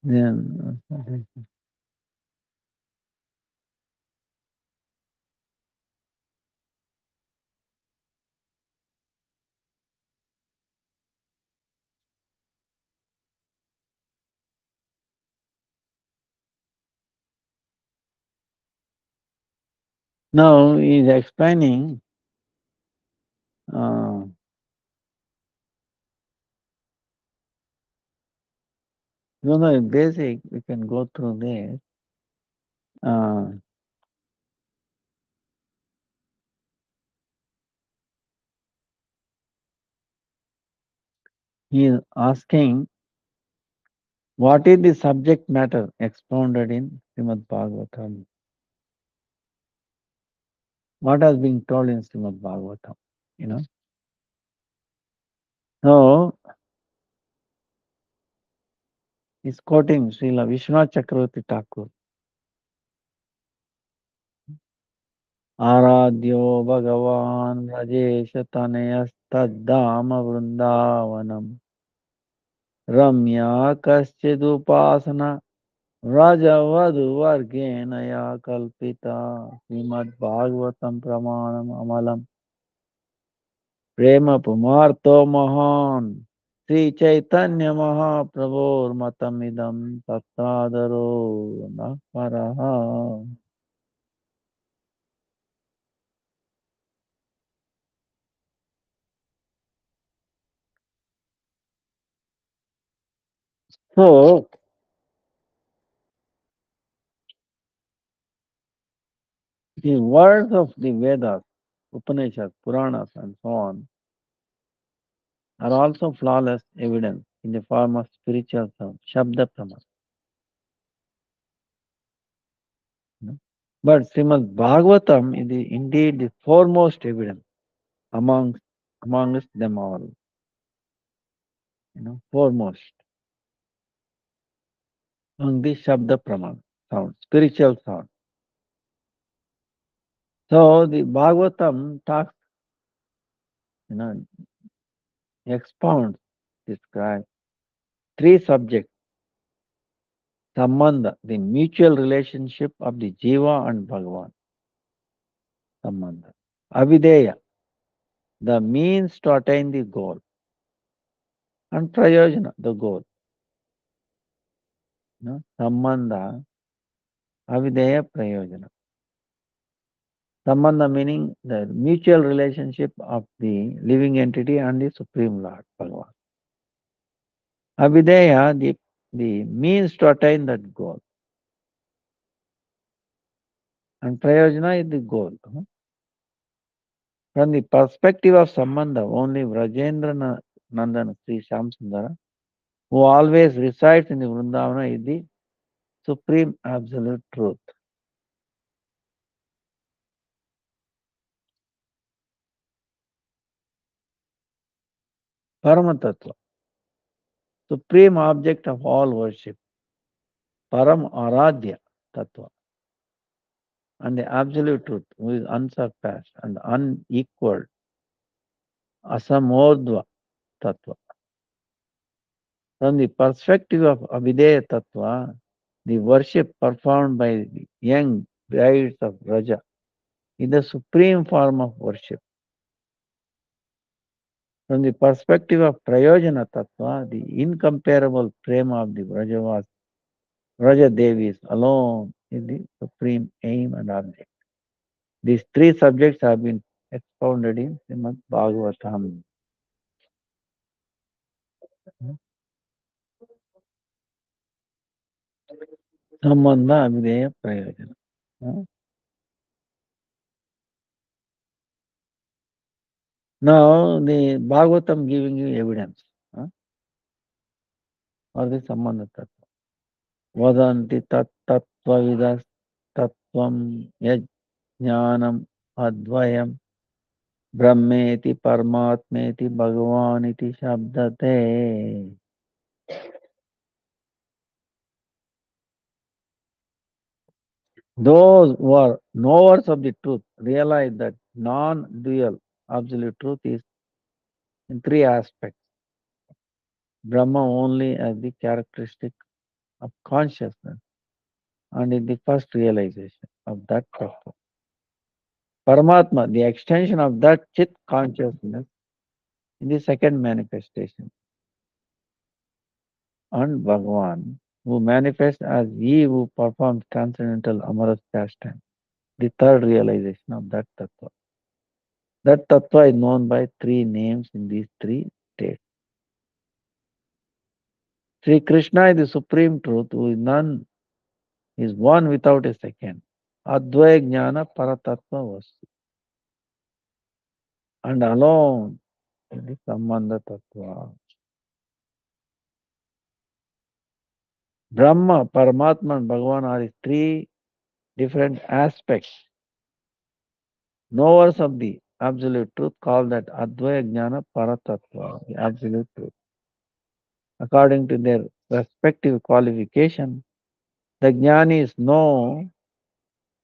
then now he is explaining, uh, basic, we can go through this. Uh, he is asking, what is the subject matter expounded in Srimad Bhagavatam? What has been told in Srimad Bhagavatam? You know. So he's quoting Srila Vishwanath Chakravarti Thakur. Aradhyo Bhagavan Rajesh Tanayastadama Vrindavanam Ramya Kaschidupasana Rajavadu Vargena Ya Kalpita Srimad Bhagavatam Pramanam Amalam Prema Pumarto Mahan Sri Chaitanya Mahaprabhur Matamidam Tattadaro Nakaraha. So The words of the Vedas, Upanishads, Puranas, and so on are also flawless evidence in the form of spiritual sound, Shabda Pramana. you know. But Srimad Bhagavatam is indeed the foremost evidence amongst them all. Foremost among the Shabda Pramana sound, spiritual sound. So the Bhagavatam talks, you know, expounds, describes three subjects: Sambandha, the mutual relationship of the Jiva and Bhagavan, Sambandha. Avideya, the means to attain the goal. And Prayojana, the goal. Sambandha, Avideya, Prayojana. Sambandha meaning the mutual relationship of the living entity and the Supreme Lord, Bhagavan. Avideya, the means to attain that goal. And Prayojana is the goal. From the perspective of Sambandha, only Vrajendra Nandana, Sri Shyam Sundara, who always resides in the Vrindavana, is the supreme absolute truth. Paramatattva, supreme object of all worship. Param Aradhya Tattva, and the absolute truth, who is unsurpassed and unequaled. Asamordhva Tattva. From the perspective of Abhideya Tattva, the worship performed by the young brides of Raja is the supreme form of worship. From the perspective of Prayojana Tattva, the incomparable prema of the Vraja Devis alone is the supreme aim and object. These three subjects have been expounded in Srimad Bhagavatam. Sambandha, Avideya, Prayojana. Now, the Bhagavatam giving you evidence for the Sambandha Tattva. Vadanti tat tattva vidas tattvam yajnanam advayam brahmeti paramatmeti bhagavaniti shabdate. Those who are knowers of the truth realize that non-dual absolute truth is in three aspects. Brahma only as the characteristic of consciousness and in the first realization of that tattva. Paramatma, the extension of that chit consciousness in the second manifestation. And Bhagavan, who manifests as he who performs transcendental amorous pastime, the third realization of that tattva. That tattva is known by three names in these three states. Sri Krishna is the supreme truth, who is none, is one without a second. Advaya Jnana Paratattva Vastu. And alone is the Sambandha Tattva. Brahma, Paramatma, and Bhagavan are the three different aspects. Knowers of the absolute truth call that Advaya Jnana Paratattva, the absolute truth. According to their respective qualification, the Jnanis know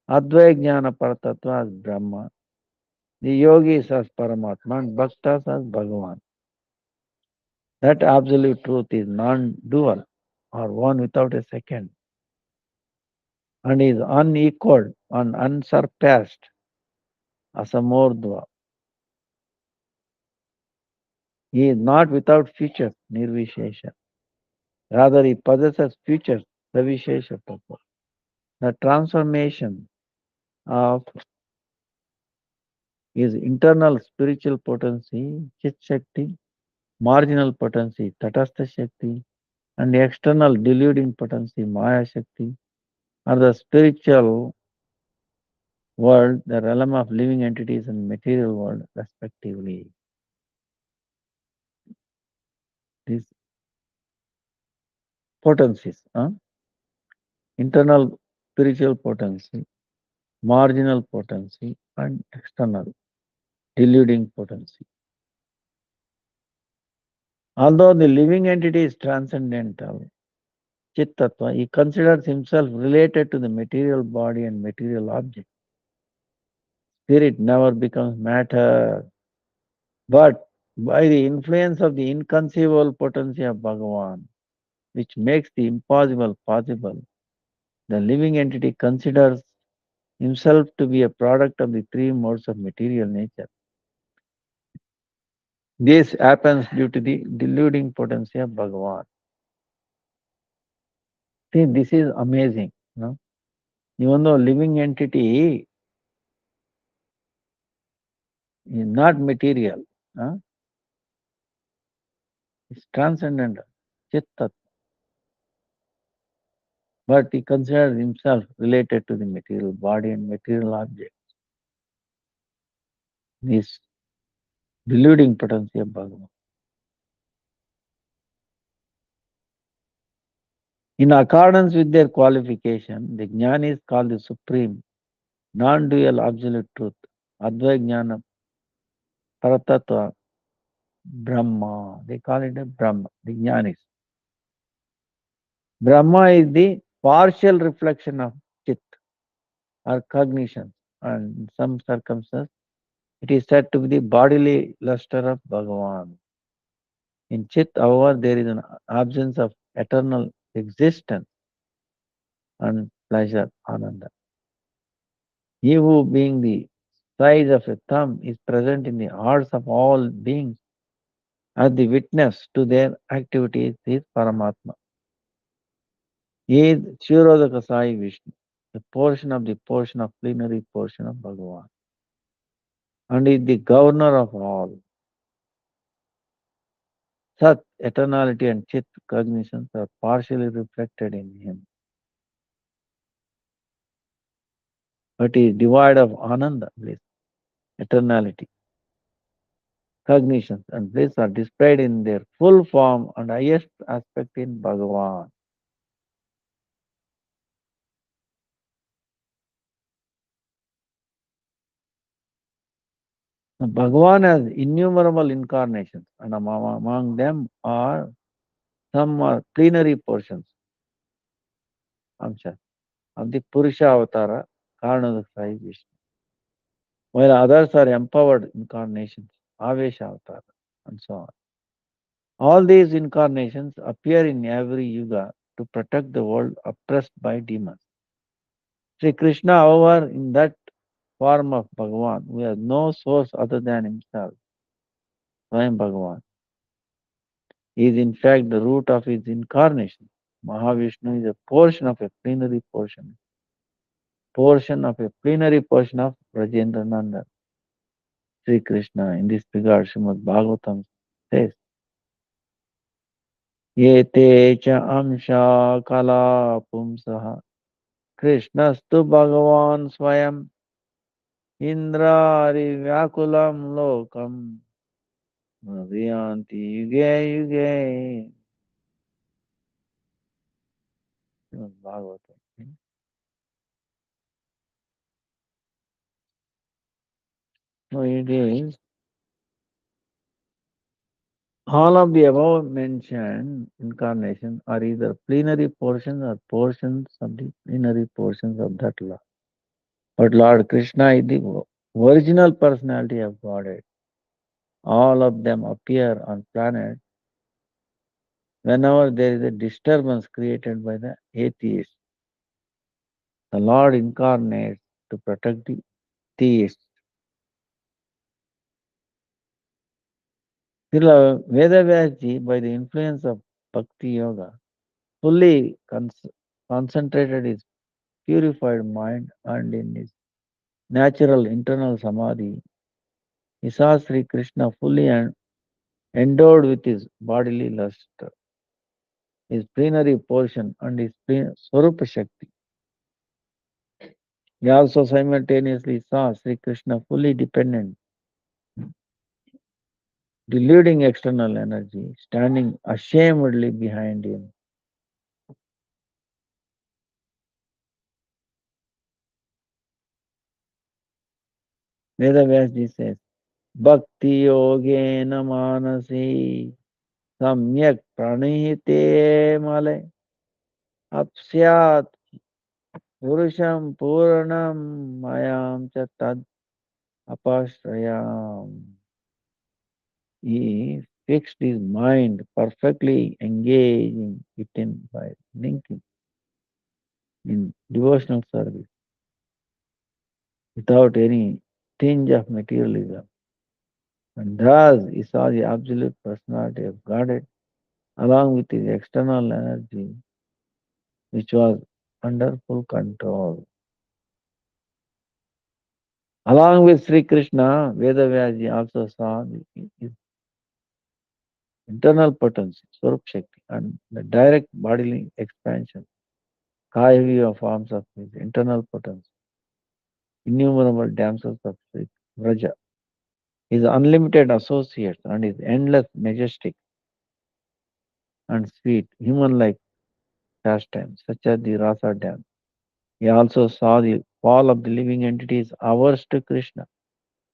Advaya Jnana Paratattva as Brahma, the yogis as Paramatma, and bhaktas as Bhagavan. That absolute truth is non-dual or one without a second and is unequaled and unsurpassed as a Mordva. He is not without features, Nirvishesha. Rather, he possesses features, Savishesha Tattva. The transformation of his internal spiritual potency, Chit Shakti, marginal potency, Tatastha Shakti, and the external deluding potency, Maya Shakti, are the spiritual world, the realm of living entities and material world, respectively. These potencies, internal spiritual potency, marginal potency, and external deluding potency. Although the living entity is transcendental, Chittattva, he considers himself related to the material body and material object. Spirit never becomes matter, but by the influence of the inconceivable potency of Bhagavan, which makes the impossible possible, the living entity considers himself to be a product of the three modes of material nature. This happens due to the deluding potency of Bhagavan. See, this is amazing. No? Even though living entity is not material, huh? It's transcendental, Chittat, but he considers himself related to the material body and material object. This deluding potency of Bhagavan. In accordance with their qualification, the jnana is called the supreme, non-dual absolute truth, Advaita Jnana Paratattva Brahma. They call it a Brahma, the jnanis. Brahma is the partial reflection of Chit or cognition, and in some circumstances, it is said to be the bodily luster of Bhagavan. In Chit, however, there is an absence of eternal existence and pleasure, Ananda. He who, being the size of a thumb, is present in the hearts of all beings as the witness to their activities is Paramatma. He is Shirodaka Sai Vishnu, a portion of the portion of plenary portion of Bhagavan, and is the governor of all. Sat, eternality, and Chit, cognitions are partially reflected in him, but he is devoid of Ananda, bliss, eternality. Cognitions and bliss are displayed in their full form and highest aspect in Bhagavan. Bhagavan has innumerable incarnations, and among them are some are plenary portions, amshas, of the Purusha Avatara, Karanadasai Vishnu, while others are empowered incarnations, Avesha Avatara, and so on. All these incarnations appear in every yuga to protect the world oppressed by demons. Sri Krishna, however, in that form of Bhagavan, who has no source other than himself, Swayam Bhagavan, is in fact the root of his incarnation. Mahavishnu is a portion of a plenary portion of Rajendra Nanda. Sri Krishna, in this regard, Srimad Bhagavatam says, Ye te cha amsha kala pumsaha Krishnastu Bhagavan Swayam Indrari Vyakulam Lokam Viyanti Yuge Yuge. Srimad Bhagavatam. So it is all of the above mentioned incarnations are either plenary portions or portions of the plenary portions of that Lord. But Lord Krishna is the original personality of Godhead. All of them appear on planet whenever there is a disturbance created by the atheist. The Lord incarnates to protect the theists. Srila Vedavyasji, by the influence of Bhakti Yoga, fully concentrated his purified mind and in his natural internal samadhi, he saw Sri Krishna fully endowed with his bodily luster, his plenary portion and his Swarupa Shakti. He also simultaneously saw Sri Krishna fully dependent, deluding external energy, standing ashamedly behind him. Vedavyasji says, Bhakti yogena manasi samyak pranihite male apsyat purusham puranam mayam cha tad apashrayam. He fixed his mind perfectly engaging it in by linking in devotional service without any tinge of materialism. And thus he saw the absolute personality of Godhead along with his external energy, which was under full control. Along with Sri Krishna, Vedavyasji also saw his internal potency, Swarup Shakti, and the direct bodily expansion, Kaya forms of his internal potency, innumerable damsels of Sri Vraja, his unlimited associates, and his endless, majestic, and sweet, human-like pastimes, such as the Rasa dance. He also saw the fall of the living entities averse to Krishna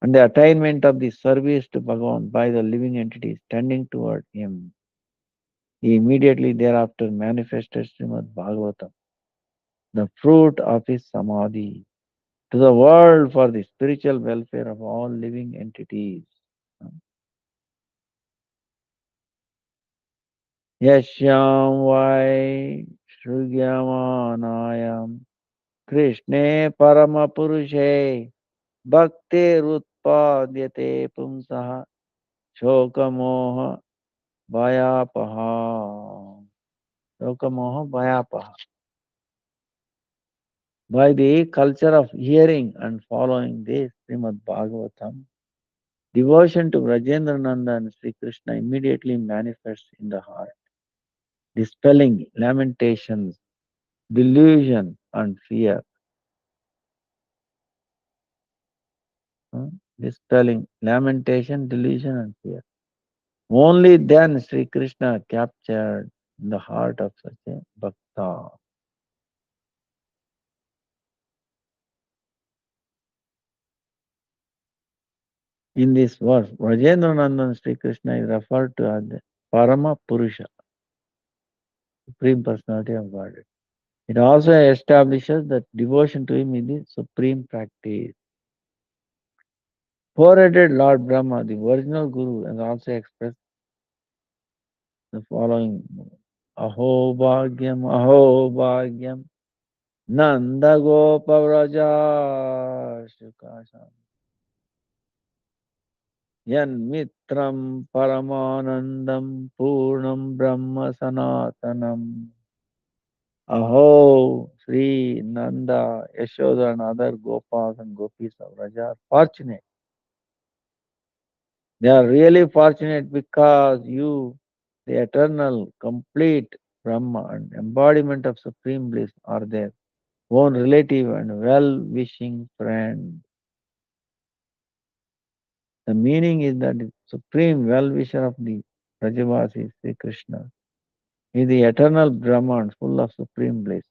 and the attainment of the service to Bhagavan by the living entities tending toward him. He immediately thereafter manifested Srimad Bhagavatam, the fruit of his samadhi, to the world for the spiritual welfare of all living entities. Yashyam vai Shrugyamanayam Krishne Paramapurushe Bhakti Rutpadyate Pumsaha Shokamoha Bhayapaha. Shokamoha Bhayapaha. By the culture of hearing and following this Srimad Bhagavatam, devotion to Rajendra Nanda and Sri Krishna immediately manifests in the heart, dispelling lamentations, delusion, and fear. Dispelling lamentation, delusion, and fear. Only then Sri Krishna captured the heart of such a bhakta. In this verse, Rajendra Nandan Sri Krishna is referred to as the Parama Purusha, Supreme Personality of Godhead. It also establishes that devotion to him is the supreme practice. Four-headed Lord Brahma, the original Guru, has also expressed the following: Aho Bhagyam, Nanda Gopa Vraja Shukasam, Yan Mitram Paramanandam Purnam Brahma Sanatanam. Aho, Sri, Nanda, Yashoda, and other Gopas and Gopis of Raja are fortunate. They are really fortunate because you, the eternal, complete Brahma and embodiment of supreme bliss, are their own relative and well-wishing friend. The meaning is that the supreme well-wisher of the Brajavasi, Sri Krishna, is the eternal Brahman full of supreme bliss,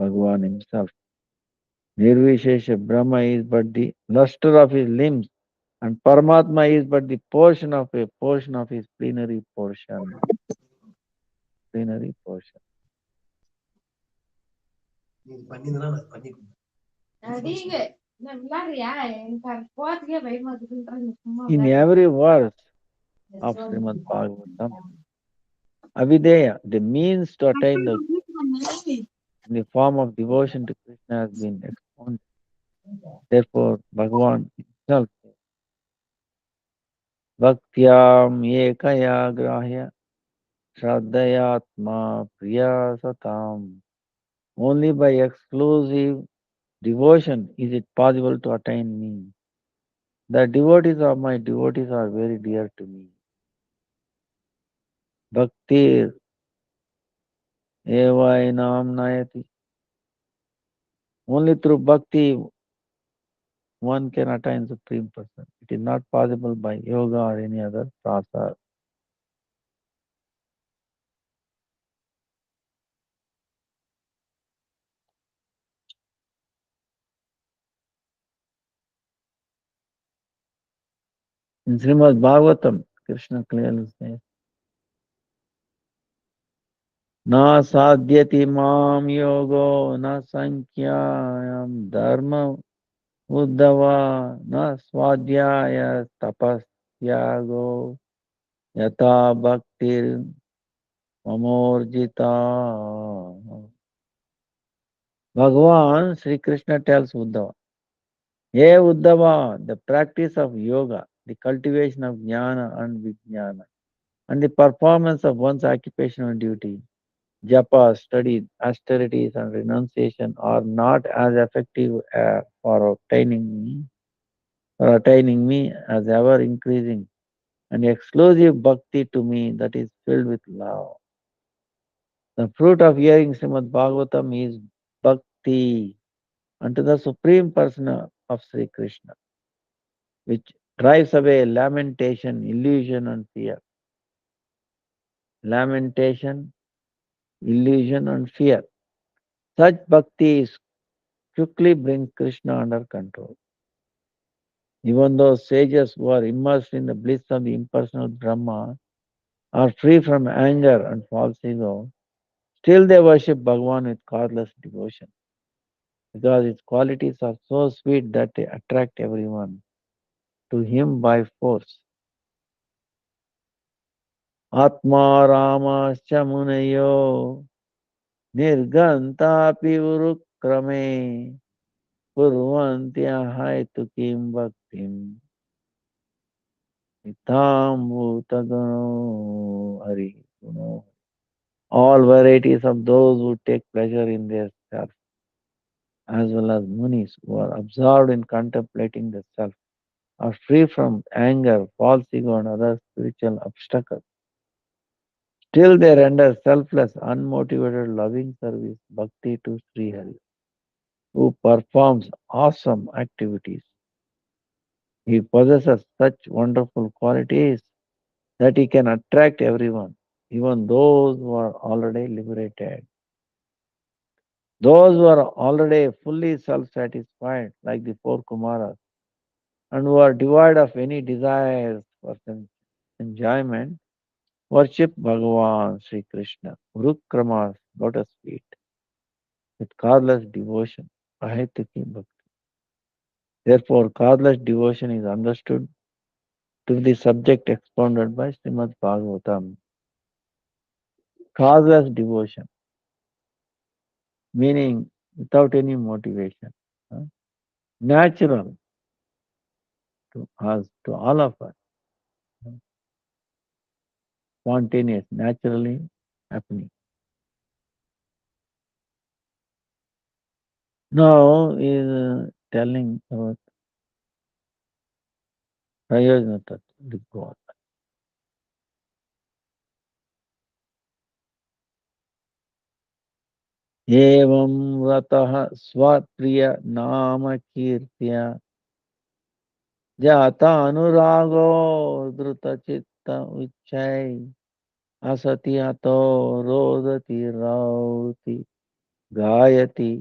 Bhagavan himself. Nirvishesha Brahma is but the luster of his limbs, and Paramatma is but the portion of a portion of his plenary portion. Plenary portion. In every verse of Srimad Bhagavatam, Avideya, the means to attain the in the form of devotion to Krishna has been expounded. Therefore, Bhagavan himself says, Bhaktyam ekaya grahya Shraddayatma Priya Satam. Only by exclusive devotion is it possible to attain me. The devotees of my devotees are very dear to me. Bhakti evainam nayati. Only through bhakti one can attain supreme person. It is not possible by yoga or any other process. In Srimad Bhagavatam, Krishna clearly says, Na sadhyati mam yogo na sankyayam dharma uddhava na swadhyaya tapasyago yata bhaktir mamorjita. Bhagavan Sri Krishna tells Uddhava, Hey Uddhava, the practice of yoga, the cultivation of jnana and vijnana, and the performance of one's occupational duty, japa, study, austerities, and renunciation are not as effective for attaining me as ever increasing and exclusive bhakti to me that is filled with love. The fruit of hearing Srimad Bhagavatam is bhakti unto the Supreme Person of Sri Krishna, which drives away lamentation, illusion, and fear. Lamentation, illusion, and fear. Such bhakti quickly brings Krishna under control. Even those sages who are immersed in the bliss of the impersonal Brahma are free from anger and false ego, still they worship Bhagavan with causeless devotion because his qualities are so sweet that they attract everyone to him by force. Atma Ramascha Munayo Nirgantapi Urukrame Kurvantya Haitukim Bhaktim Itam Bhutagano Hari Guno. All varieties of those who take pleasure in their self, as well as munis who are absorbed in contemplating the self, are free from anger, false ego, and other spiritual obstacles. Still, they render selfless, unmotivated, loving service, bhakti to Sri Hari, who performs awesome activities. He possesses such wonderful qualities that he can attract everyone, even those who are already liberated. Those who are already fully self satisfied, like the four Kumaras, and who are devoid of any desires for enjoyment, worship Bhagavan Sri Krishna, Urukrama's lotus feet, with causeless devotion. Ahituki Bhakti. Therefore, causeless devotion is understood to be the subject expounded by Srimad Bhagavatam. Causeless devotion, meaning without any motivation, huh? Natural to us, to all of us, huh? Spontaneous, naturally happening. Now is telling about Prayojana Tattva, the God. एवं रतः स्वप्रिय नाम कीर्त्या जाता अनुरागो धृत चित्त उच्चै असति अतो रोदति रौति गायति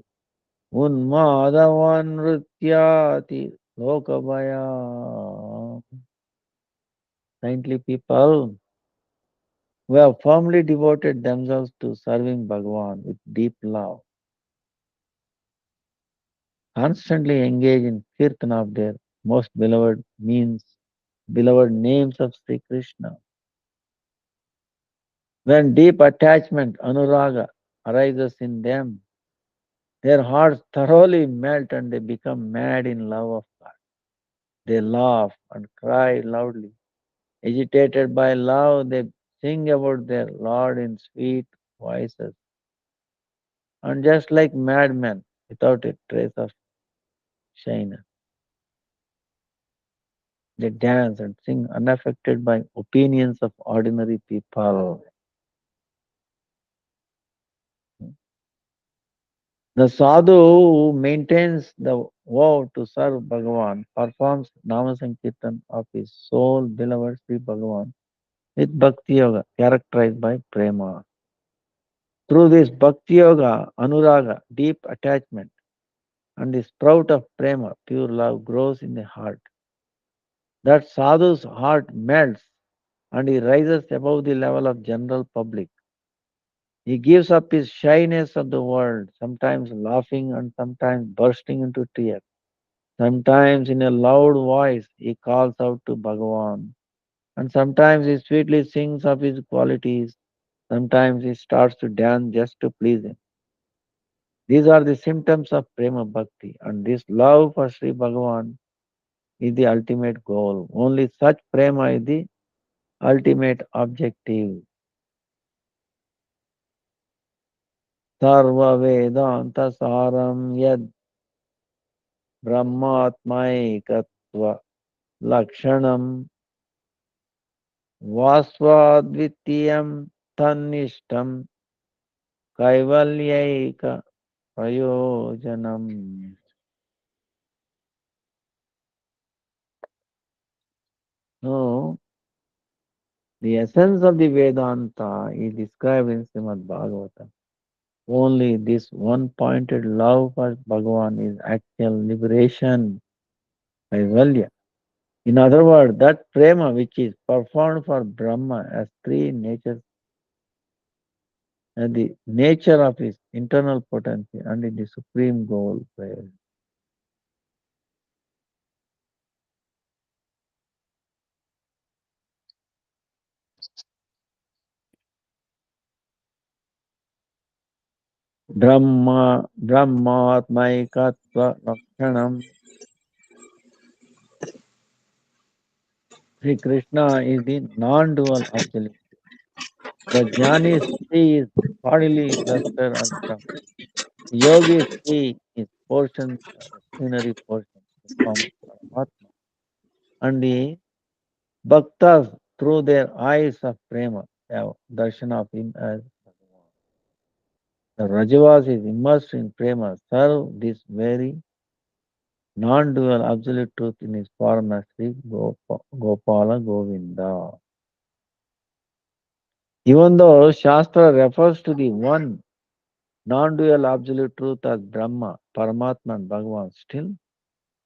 उन्मादवनृत्याति लोकभया. Saintly people who have firmly devoted themselves to serving Bhagavan with deep love constantly engage in kirtan of their most beloved names of Sri Krishna. When deep attachment, anuraga, arises in them, their hearts thoroughly melt and they become mad in love of God. They laugh and cry loudly. Agitated by love, they sing about their Lord in sweet voices. And just like madmen, without a trace of shyness, they dance and sing unaffected by opinions of ordinary people. The sadhu who maintains the vow to serve Bhagavan performs Nama Sankirtan of his soul beloved Sri Bhagavan with Bhakti Yoga characterized by Prema. Through this Bhakti Yoga, Anuraga, deep attachment, and the sprout of Prema, pure love, grows in the heart. That sadhu's heart melts and he rises above the level of general public. He gives up his shyness of the world, sometimes laughing and sometimes bursting into tears. Sometimes in a loud voice he calls out to Bhagavan, and sometimes he sweetly sings of his qualities. Sometimes he starts to dance just to please him. These are the symptoms of Prema Bhakti, and this love for Sri Bhagavan is the ultimate goal. Only such Prema is the ultimate objective. Sarva Vedanta Saram Yad Brahmatmaikatva Lakshanam Vasvadvitiyam Tannishtam Kaivalyaika Prayojanam. So, the essence of the Vedanta is described in Srimad Bhagavatam. Only this one pointed love for Bhagavan is actual liberation, Kaivalya. In other words, that prema which is performed for Brahma as three natures, as the nature of his internal potency and in the supreme goal. Brahmatmaikatva Lakshanam. Sri Krishna is the non-dual absolute. The jnani see is bodily luster as Brahma. The yogi see his portions as plenary portions, the form of Paramatma. And the bhaktas, through their eyes of prema, have darshan of him as Bhagavan. The Rajavas is immersed in prema, serve this very non-dual absolute truth in his form as Sri Gopala Govinda. Even though Shastra refers to the one non-dual absolute truth as Brahma, Paramatma and Bhagavan, still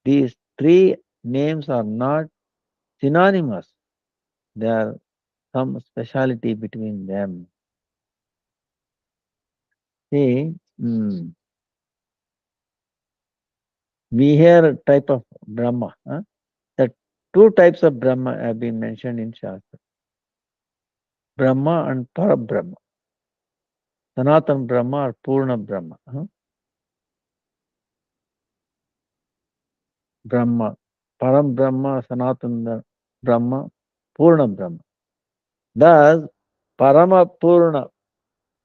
these three names are not synonymous. There are some speciality between them. See, we hear a type of Brahma. That two types of Brahma have been mentioned in Shastra. Brahma and Parabrahma. Sanatan Brahma or Purna Brahma. Brahma. Param Brahma, Sanatana Brahma, Purna Brahma. Thus, Parama Purna,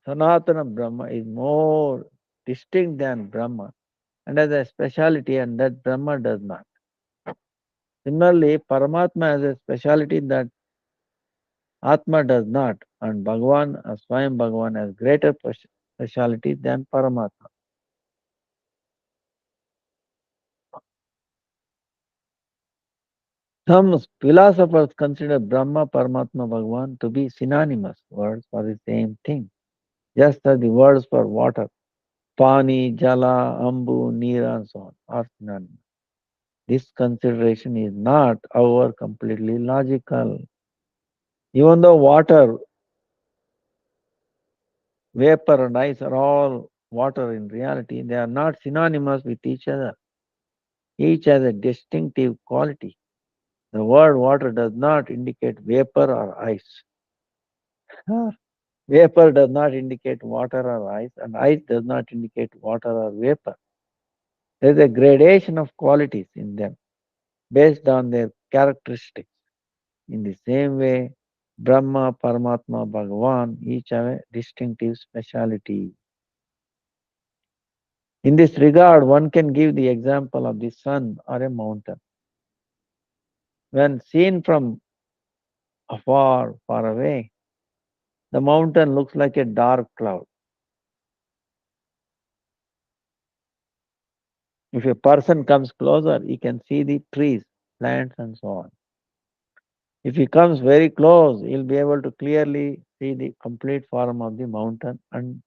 Sanatana Brahma is more distinct than Brahma and has a speciality and that Brahma does not. Similarly, Paramatma has a speciality that Atma does not, and Bhagavan, Swayam Bhagavan, has greater speciality than Paramatma. Some philosophers consider Brahma, Paramatma, Bhagavan to be synonymous words for the same thing, just as the words for water, Pani, Jala, Ambu, Nira, and so on, are synonymous. This consideration is not, however, completely logical. Even though water, vapor, and ice are all water in reality, they are not synonymous with each other. Each has a distinctive quality. The word water does not indicate vapor or ice. Vapor does not indicate water or and ice does not indicate water or vapor. There is a gradation of qualities in them based on their characteristics. In the same way, Brahma, Paramatma, Bhagavan each have a distinctive speciality. In this regard, one can give the example of the sun or a mountain. When seen from afar, far away, the mountain looks like a dark cloud. If a person comes closer, he can see the trees, plants, and so on. If he comes very close, he'll be able to clearly see the complete form of the mountain and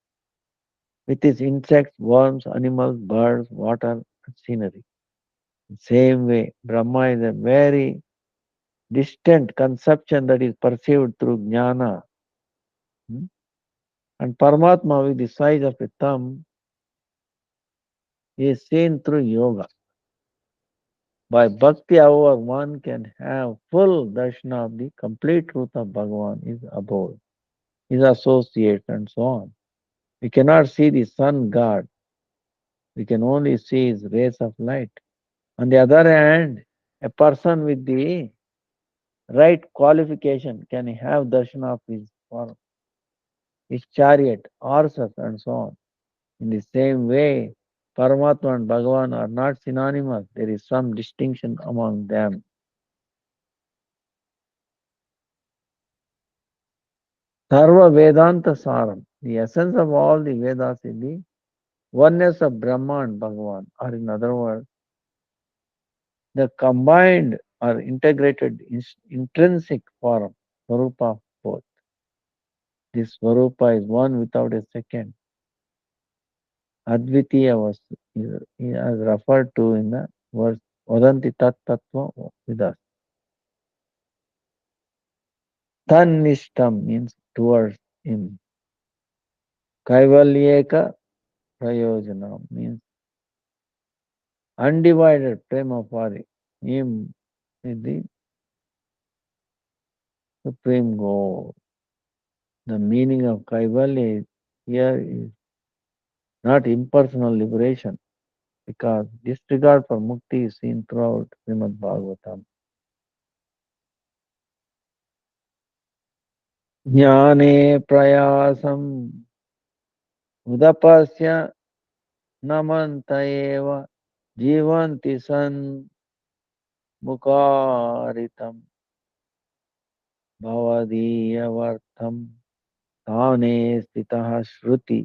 with its insects, worms, animals, birds, water, and scenery. Same way, Brahma is a very distant conception that is perceived through jnana. Hmm? And Paramatma, with the size of a thumb, is seen through yoga. By bhakti, however, one can have full darshana of the complete truth of Bhagavan, his abode, his associates, and so on. We cannot see the sun god, we can only see his rays of light. On the other hand, a person with the right qualification can have darshan of his form, his chariot, horses, and so on. In the same way, Paramatma and Bhagavan are not synonymous. There is some distinction among them. Sarva Vedanta Saram. The essence of all the Vedas is the oneness of Brahma and Bhagavan, or in other words, the combined or integrated intrinsic form, Swarupa of both. This Swarupa is one without a second. Advitiya was as referred to in the verse Vadanti Tat Tattva Vidas. Tannishtam means towards him. Kaivalyeka Prayojana means undivided prema for him is the supreme goal. The meaning of Kaivalya here is not impersonal liberation because disregard for mukti is seen throughout Srimad Bhagavatam. ज्ञाने प्रयासम् उदपस्य नमन्त एव जीवन्ति सन् मुकारितम् भवदीयवर्थम् ताने स्थितः श्रुति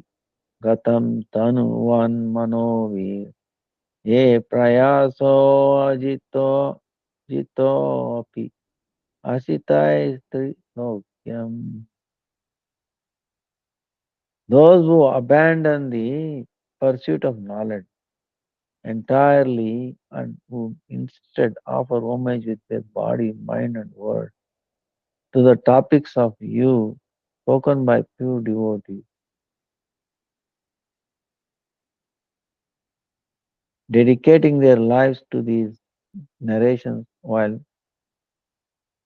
गतं तनुवन्मनोवि ये प्रयासो अजितो जितोऽपि असितैस्त्रिलोक्यम्. Those who abandon the pursuit of knowledge entirely and who instead offer homage with their body, mind, and word to the topics of you spoken by pure devotees, dedicating their lives to these narrations while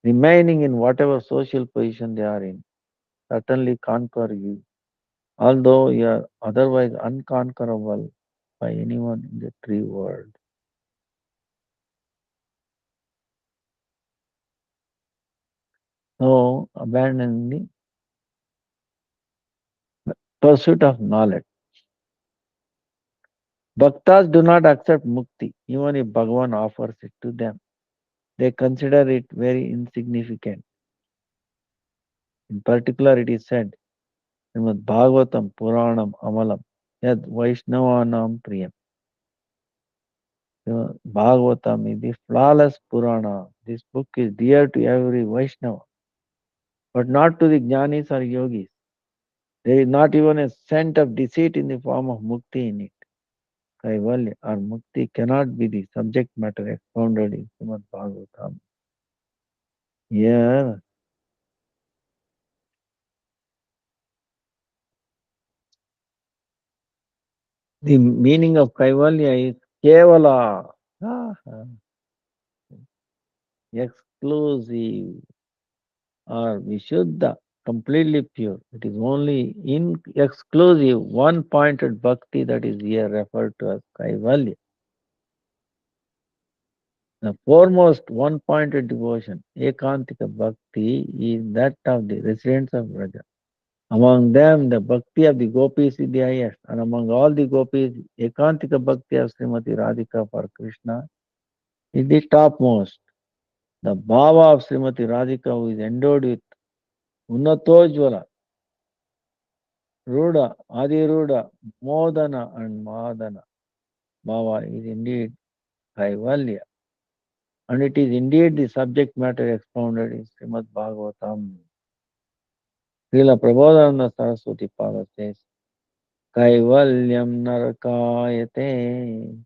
remaining in whatever social position they are in, certainly conquer you, although you are otherwise unconquerable by anyone in the three worlds. So, abandoning the pursuit of knowledge. Bhaktas do not accept mukti, even if Bhagavan offers it to them. They consider it very insignificant. In particular, it is said, Srimad Bhagavatam Puranam Amalam Yad Vaishnavanam Priyam. Bhagavatam is the flawless Purana. This book is dear to every Vaishnava, but not to the Jnanis or Yogis. There is not even a scent of deceit in the form of mukti in it. Kaivalya or mukti cannot be the subject matter expounded in Srimad Bhagavatam. Here, the meaning of Kaivalya is Kevala, ah, exclusive, or Vishuddha, completely pure. It is only in exclusive, one-pointed bhakti that is here referred to as Kaivalya. The foremost one-pointed devotion, Ekantika Bhakti, is that of the residents of Vraja. Among them, the bhakti of the gopis is the highest, and among all the gopis, Ekantika Bhakti of Srimati Radhika for Krishna is the topmost. The bhava of Srimati Radhika, who is endowed with Unatojvala, Ruda, Adiruda, Modana, and Madana. Bhava is indeed Kaivalya, and it is indeed the subject matter expounded in Srimad Bhagavatam. Srila Prabodhananda Saraswati Pada says, Kaivalyam Narakayate.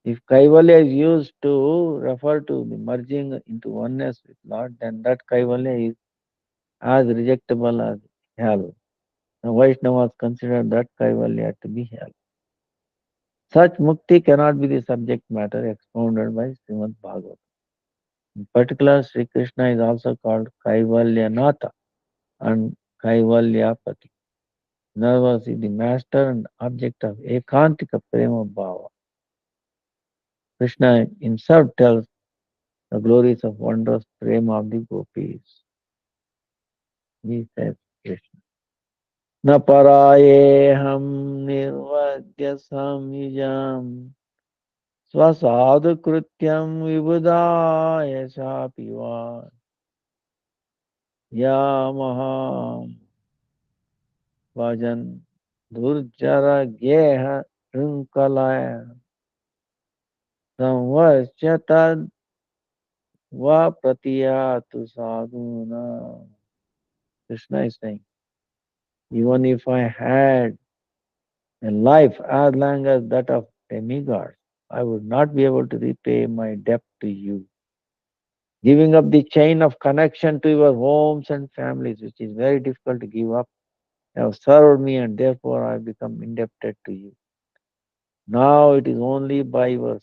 If Kaivalya is used to refer to the merging into oneness with Lord, then that Kaivalya is as rejectable as hell. The Vaishnavas consider that Kaivalya to be hell. Such mukti cannot be the subject matter expounded by Srimad Bhagavatam. In particular, Sri Krishna is also called Kaivalyanatha and Kaivalyapati. In other words, he is the master and object of Ekantika Prema Bhava. Krishna himself tells the glories of wondrous prema of the gopis. He says, Krishna. न परायेऽहं निर्वद्य संयुजम् स्वसाधुकृत्यं विबुधाय चापि वा यामहं भजन् दुर्जरगेह शृङ्खलाय संवश्य तद् वा प्रतियातु साधूना. Krishna is saying, even if I had a life as long as that of demigods, I would not be able to repay my debt to you. Giving up the chain of connection to your homes and families, which is very difficult to give up. You have served me and therefore I have become indebted to you. Now it is only by your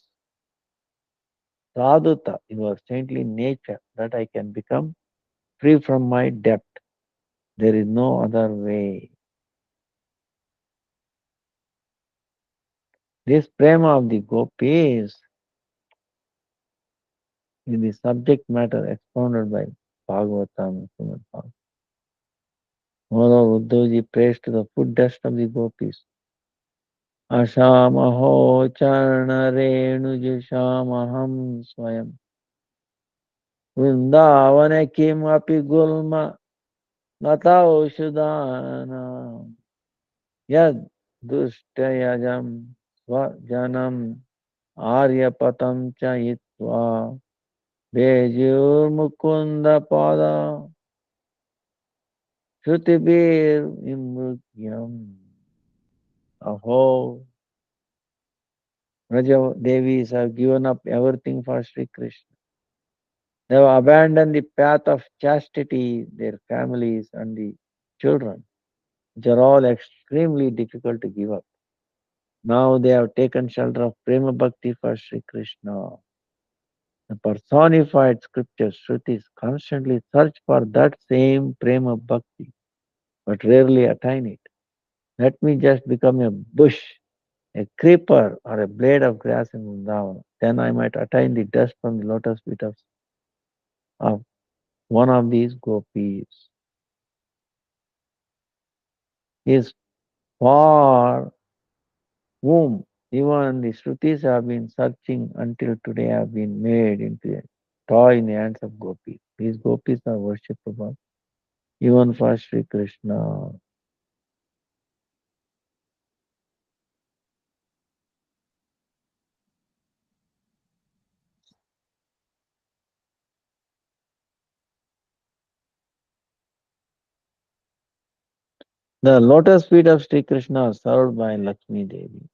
sadhuta, your saintly nature, that I can become free from my debt. There is no other way. This prema of the gopis is the subject matter expounded by Bhagavatam and Srimad Bhagavatam. Moreover, Uddhavji prays to the foot dust of the gopis. अशामहो चरणरेणुजुषामहं स्वयं वृन्दावने किमपि गुल्म लताओषधानां यद्दुष्टयजं स्वजनम् आर्यपतं च हित्वा भेजुर्मुकुन्दपद श्रुतिभिर्विमृग्यम्. अहो, Raja Devis have given up everything for Sri Krishna. They have abandoned the path of chastity, their families and the children, which are all extremely difficult to give up. Now they have taken shelter of Prema Bhakti for Sri Krishna. The personified scriptures, Shrutis, constantly search for that same Prema Bhakti, but rarely attain it. Let me just become a bush, a creeper, or a blade of grass in Vrindavan. Then I might attain the dust from the lotus feet of one of these gopis. Is for whom even the Shrutis have been searching until today have been made into a toy in the hands of gopis. These gopis are worshipable even for Sri Krishna. The lotus feet of Sri Krishna are served by Lakshmi Devi,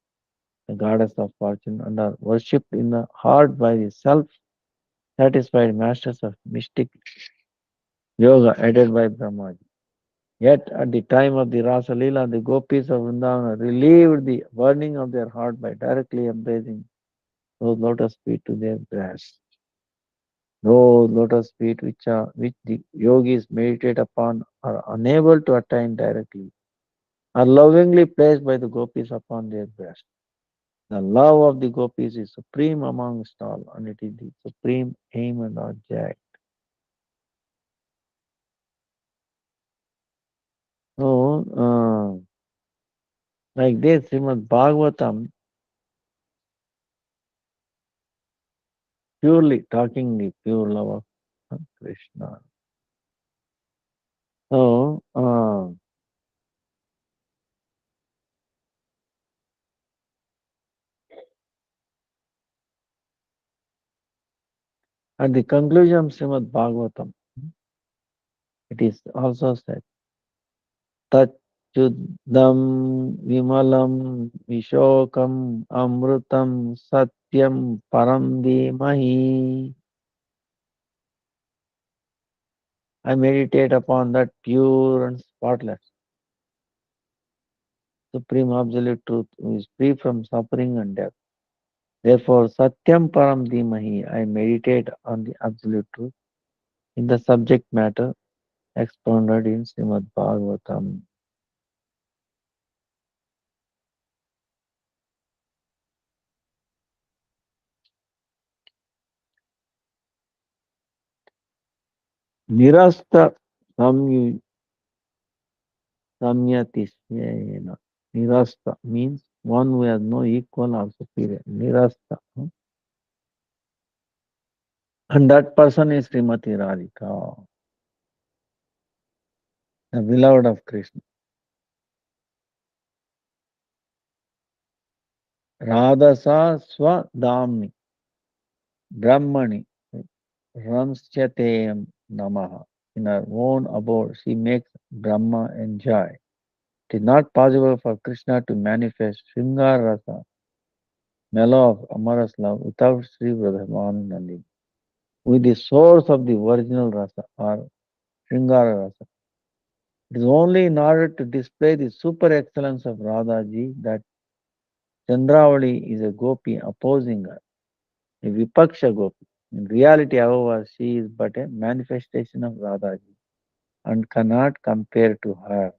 the goddess of fortune, and are worshipped in the heart by the self-satisfied masters of mystic yoga aided by Brahmaji. Yet at the time of the Rasa Leela, the gopis of Vrindavan relieved the burning of their heart by directly embracing those lotus feet to their breasts. Those lotus feet which the yogis meditate upon are unable to attain directly, are lovingly placed by the gopis upon their breasts. The love of the gopis is supreme amongst all, and it is the supreme aim and object. So, like this, Srimad Bhagavatam, purely talking the pure love of Krishna. So, At the conclusion of Srimad Bhagavatam, it is also said, तच्चुद्धं विमलं विशोकम् अमृतं सत्यं परं धीमहि. I meditate upon that pure and spotless, supreme absolute truth who is free from suffering and death. Therefore, Satyam Param Dhimahi, I meditate on the absolute truth in the subject matter expounded in Srimad Bhagavatam. Nirasta Samyatishyena. Nirasta means one who has no equal or superior. Nirasta. And that person is Srimati Radhika, the beloved of Krishna. Radhasa Swadamni Brahmani Ramsyateyam Namaha. In her own abode, she makes Brahma enjoy. It is not possible for Krishna to manifest Shringar Rasa, mellow of Amara's love, without Sri Vradhamanandi, with the source of the original rasa or Shringara rasa. It is only in order to display the super excellence of Radhaji that Chandravali is a gopi opposing her, a Vipaksha gopi. In reality, however, she is but a manifestation of Radhaji and cannot compare to her.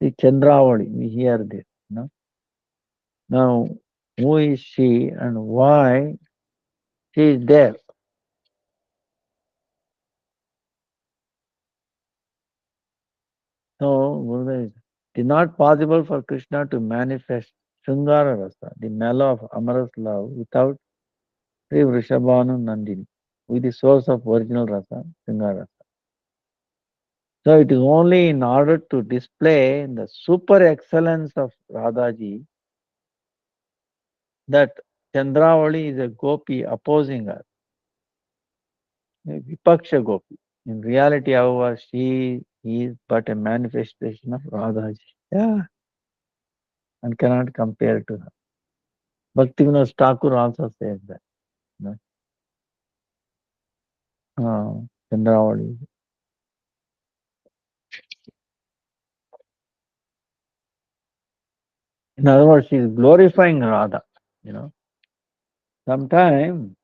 The Chandravali, we hear this. No? Now, who is she and why she is there? So, Gurudev, it is not possible for Krishna to manifest Shringara Rasa, the mellow of Amara's love, without Sri Vrishabhanu Nandini, with the source of original Rasa, Shringara Rasa. So, it is only in order to display the super excellence of Radhaji that Chandravali is a gopi opposing her, a Vipaksha gopi. In reality, however, she is but a manifestation of Radhaji. Yeah, and cannot compare to her. Bhaktivinoda Thakur also says that. No? Chandravali. In other words, she is glorifying Radha. You know, sometimes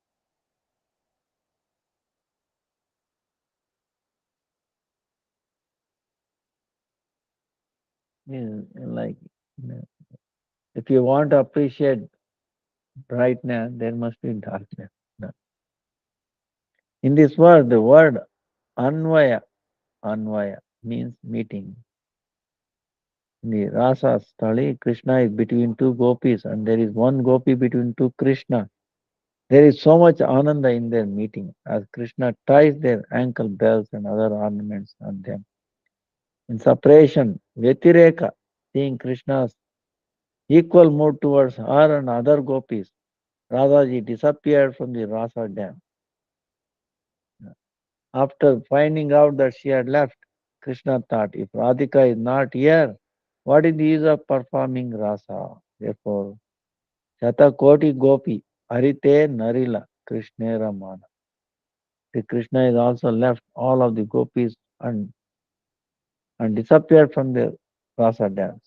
like you know, if you want to appreciate brightness, there must be darkness. No. In this word, the word anvaya means meeting. In the rasa stali, Krishna is between two gopis, and there is one gopi between two Krishna. There is so much ananda in their meeting as Krishna ties their ankle bells and other ornaments on them. In separation, Vyatireka, seeing Krishna's equal mood towards her and other gopis, Radhaji disappeared from the Rasa dam. After finding out that she had left, Krishna thought, if Radhika is not here, what is the use of performing Rasa? Therefore, Shatakoti Gopi, Harite Narila, Krishnera Mana. The Krishna is also left all of the gopis and disappeared from the rasa dance.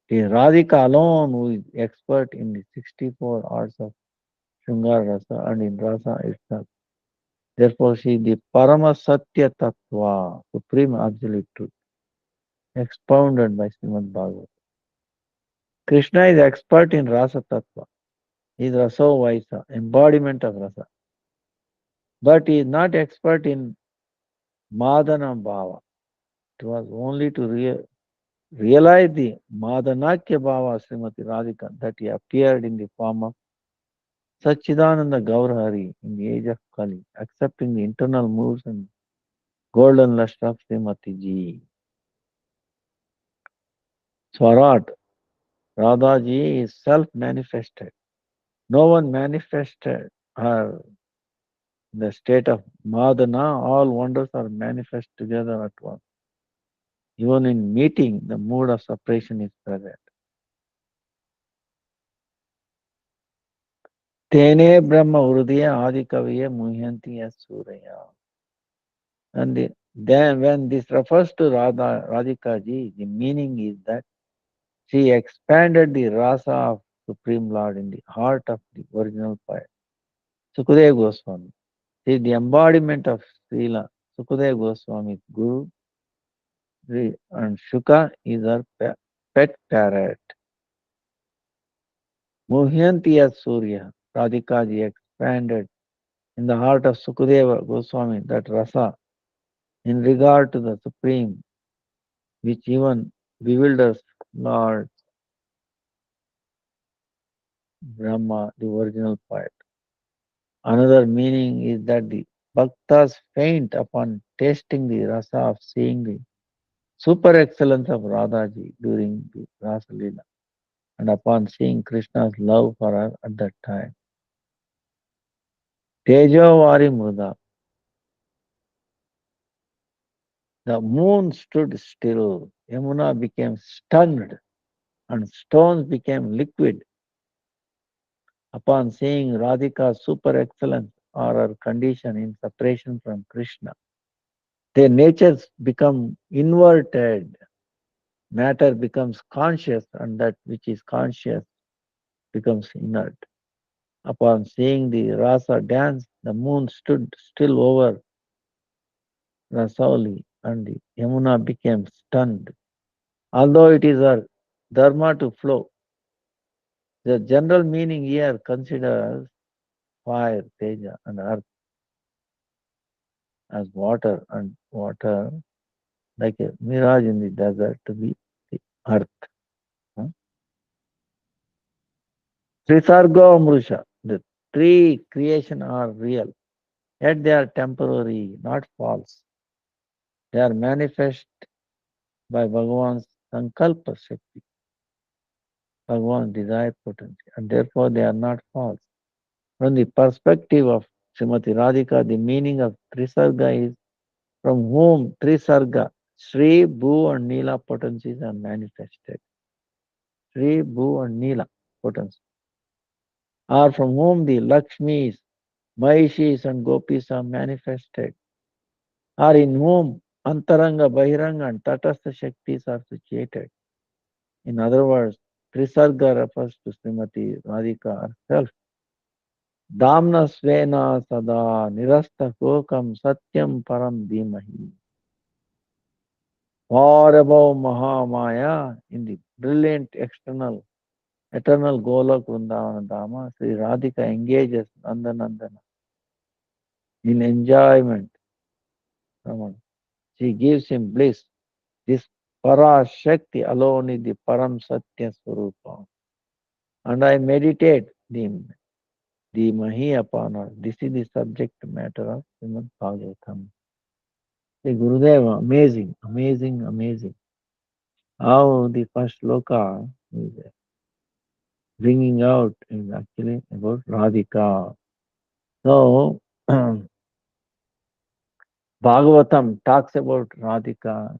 It is Radhika alone who is expert in the 64 arts of Shringar Rasa and in Rasa itself. Therefore, she is the Parama Satya Tattva, supreme absolute truth, expounded by Srimad Bhagavatam. Krishna is expert in Rasa Tattva. He is Raso Vaisa, embodiment of Rasa. But he is not expert in Madana Bhava. It was only to realize the Madanakya Bhava Srimati Radhika that he appeared in the form of Sachidananda Gaurahari in the age of Kali, accepting the internal moods and golden lustre of Srimati Ji. Swarat, Radhaji is self-manifested. No one manifested her in the state of Madana. All wonders are manifest together at once. Even in meeting, the mood of separation is present. Tene Brahma Hridaya Adikaviya Muhyanti as Surya. Then when this refers to Radhika ji, the meaning is that she expanded the rasa of Supreme Lord in the heart of the original poet. Sukadeva Goswami. She is the embodiment of Srila Sukadeva Goswami's Guru, and Shuka is her pet parrot. Muhyanti as Surya, Radhika ji expanded in the heart of Sukadeva Goswami that rasa in regard to the Supreme, which even bewilders Lord Brahma, the original poet. Another meaning is that the bhaktas faint upon tasting the rasa of seeing the super excellence of Radhaji during the Rasa Leela and upon seeing Krishna's love for her at that time. Tejavari Mruda, the moon stood still, Yamuna became stunned, and stones became liquid upon seeing Radhika's super excellence or her condition in separation from Krishna. Their natures become inverted. Matter becomes conscious, and that which is conscious becomes inert. Upon seeing the rasa dance, the moon stood still over Rasauli, and the Yamuna became stunned. Although it is her dharma to flow, the general meaning here considers fire, teja, and earth as water, and water like a mirage in the desert to be the earth. huh? Trisarga Amrusha, the three creation are real, yet they are temporary, not false. They are manifest by Bhagavan's Sankalpa Shakti, Bhagavan's desire potency, and therefore they are not false. From the perspective of Srimati Radhika, the meaning of Trisarga is from whom Trisarga, Sri, Bhu, and Nila potencies are manifested. Sri, Bhu, and Nila potencies are from whom the Lakshmis, Mahishis, and Gopis are manifested, are in whom Antaranga, Bahiranga, and Tatastha Shaktis are situated. In other words, Trisarga refers to Srimati Radhika herself. Damna Svena Sada Nirasta Kokam Satyam Param Dhimahi. Far above Mahamaya, in the brilliant external, eternal Golok Vrindavana Dhamma, Sri Radhika engages Nandanandana in enjoyment. She gives him bliss. This Para Shakti alone is the Param Satya Swarupa. And I meditate the Mahi upon her. This is the subject matter of Srimad Bhagavatam. The Gurudeva, amazing, amazing, amazing. How the first loka is bringing out is actually about Radhika. So, Bhagavatam talks about Radhika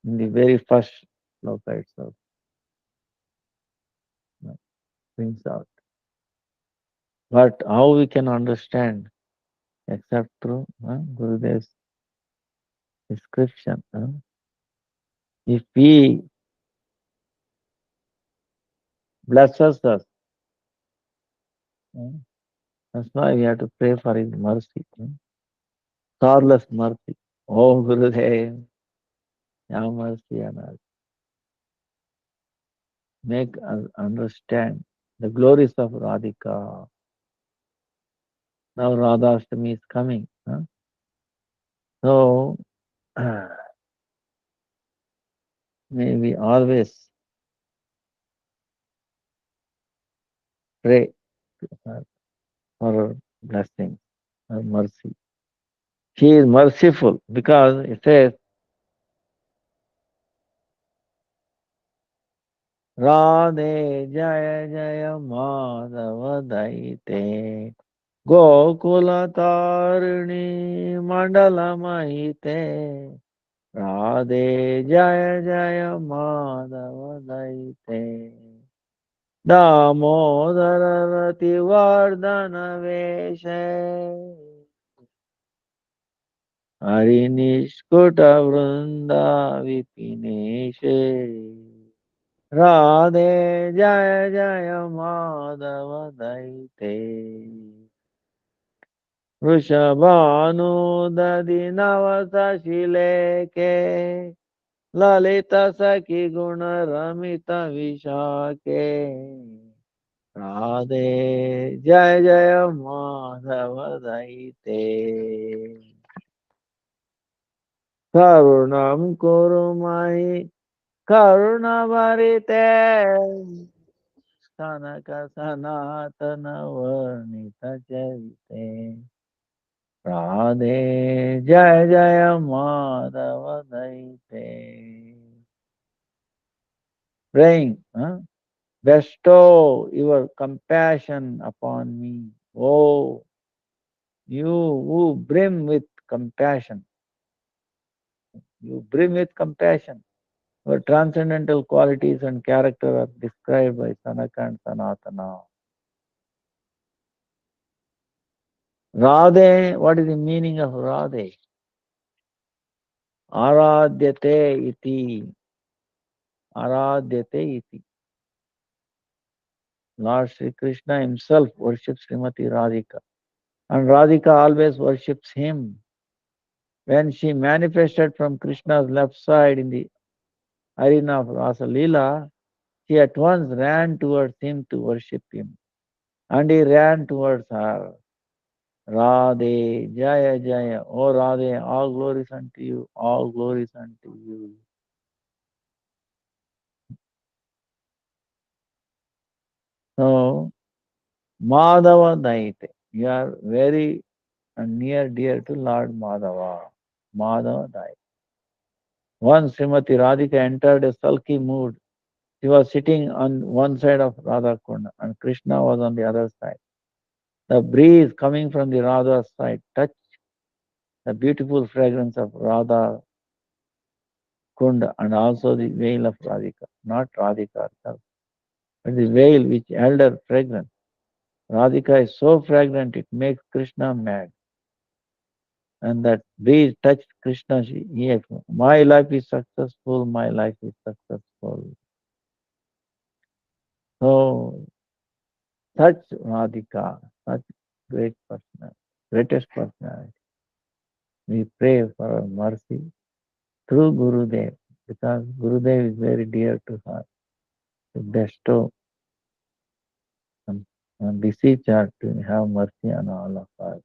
in the very first loka itself. Brings out. But how we can understand except through Gurudev's description? If he blesses us, uh, that's why we have to pray for his mercy, starless mercy. Oh Gurudev, have mercy on us. Make us understand the glories of Radhika. Now Radha Ashtami is coming. So may we always pray for her blessings, her mercy. She is merciful because it says Radhe Jaya Jaya Madhava Daite Gokula Tarini Mandala Mahite Radhe Jaya Jaya Madhava Daite Damodara Rati Vardhana Veshe Harinishkuta Vrunda Vipineshe Radhe Jaya Jaya Madhava Daite Vrishabhanu Dadi Navasa Shileke Lalita Saki Guna Ramita Vishake Radhe Jaya Jaya Madhava Daite Karunam Kurumai Karunavarite Sanaka Sanatana Varnita Charite Radhe Jaya Jaya Madhava Daite. Praying, bestow your compassion upon me. Oh, you who brim with compassion, you brim with compassion. Your transcendental qualities and character are described by Sanaka and Sanatana. Radhe, what is the meaning of Radhe? Aradhyate iti. Aradhyate iti. Lord Sri Krishna himself worships Srimati Radhika. And Radhika always worships him. When she manifested from Krishna's left side in the arena of Rasa Leela, she at once ran towards him to worship him. And he ran towards her. Radhe, Jaya Jaya, O Radhe, all glories unto you, all glories unto you. So, Madhava Daite, you are very near dear to Lord Madhava. Madhava Daite. Once Srimati Radhika entered a sulky mood. She was sitting on one side of Radha Kunda and Krishna was on the other side. The breeze coming from the Radha side touched the beautiful fragrance of Radha Kunda and also the veil of Radhika, not Radhika herself, but the veil which held her fragrance. Radhika is so fragrant it makes Krishna mad. And that breeze touched Krishna. My life is successful, my life is successful. So, such Radhika, such great personality, greatest personality. We pray for her mercy through Gurudev, because Gurudev is very dear to her, to bestow and beseech her to have mercy on all of us.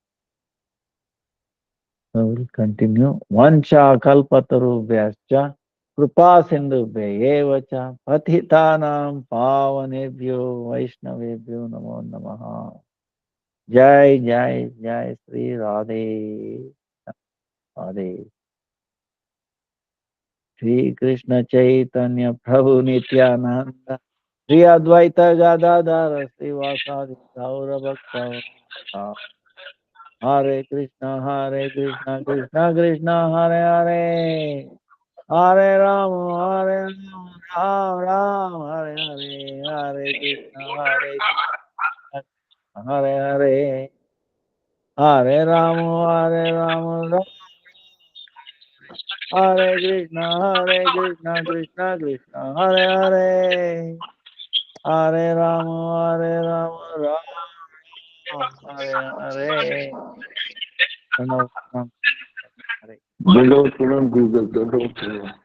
So we'll continue. Vansha kalpatarubhyascha kripa sindhubhyevacha patitanam pavanebhyo vaishnavebhyo namo namaha. Jai Jai Jai Sri Radhe Radhe. Shri Krishna Chaitanya Prabhu Nityananda Shri Advaita Gadadhara Srivasadi Gaura Bhakta Hare Krishna Krishna Krishna Hare Hare Hare Rama Rama Rama Hare Hare Hare Krishna Hare Hare Hare Rama Hare Krishna Krishna Hare Hare Hare Rama Rama Hare Hare. Don't Google, don't.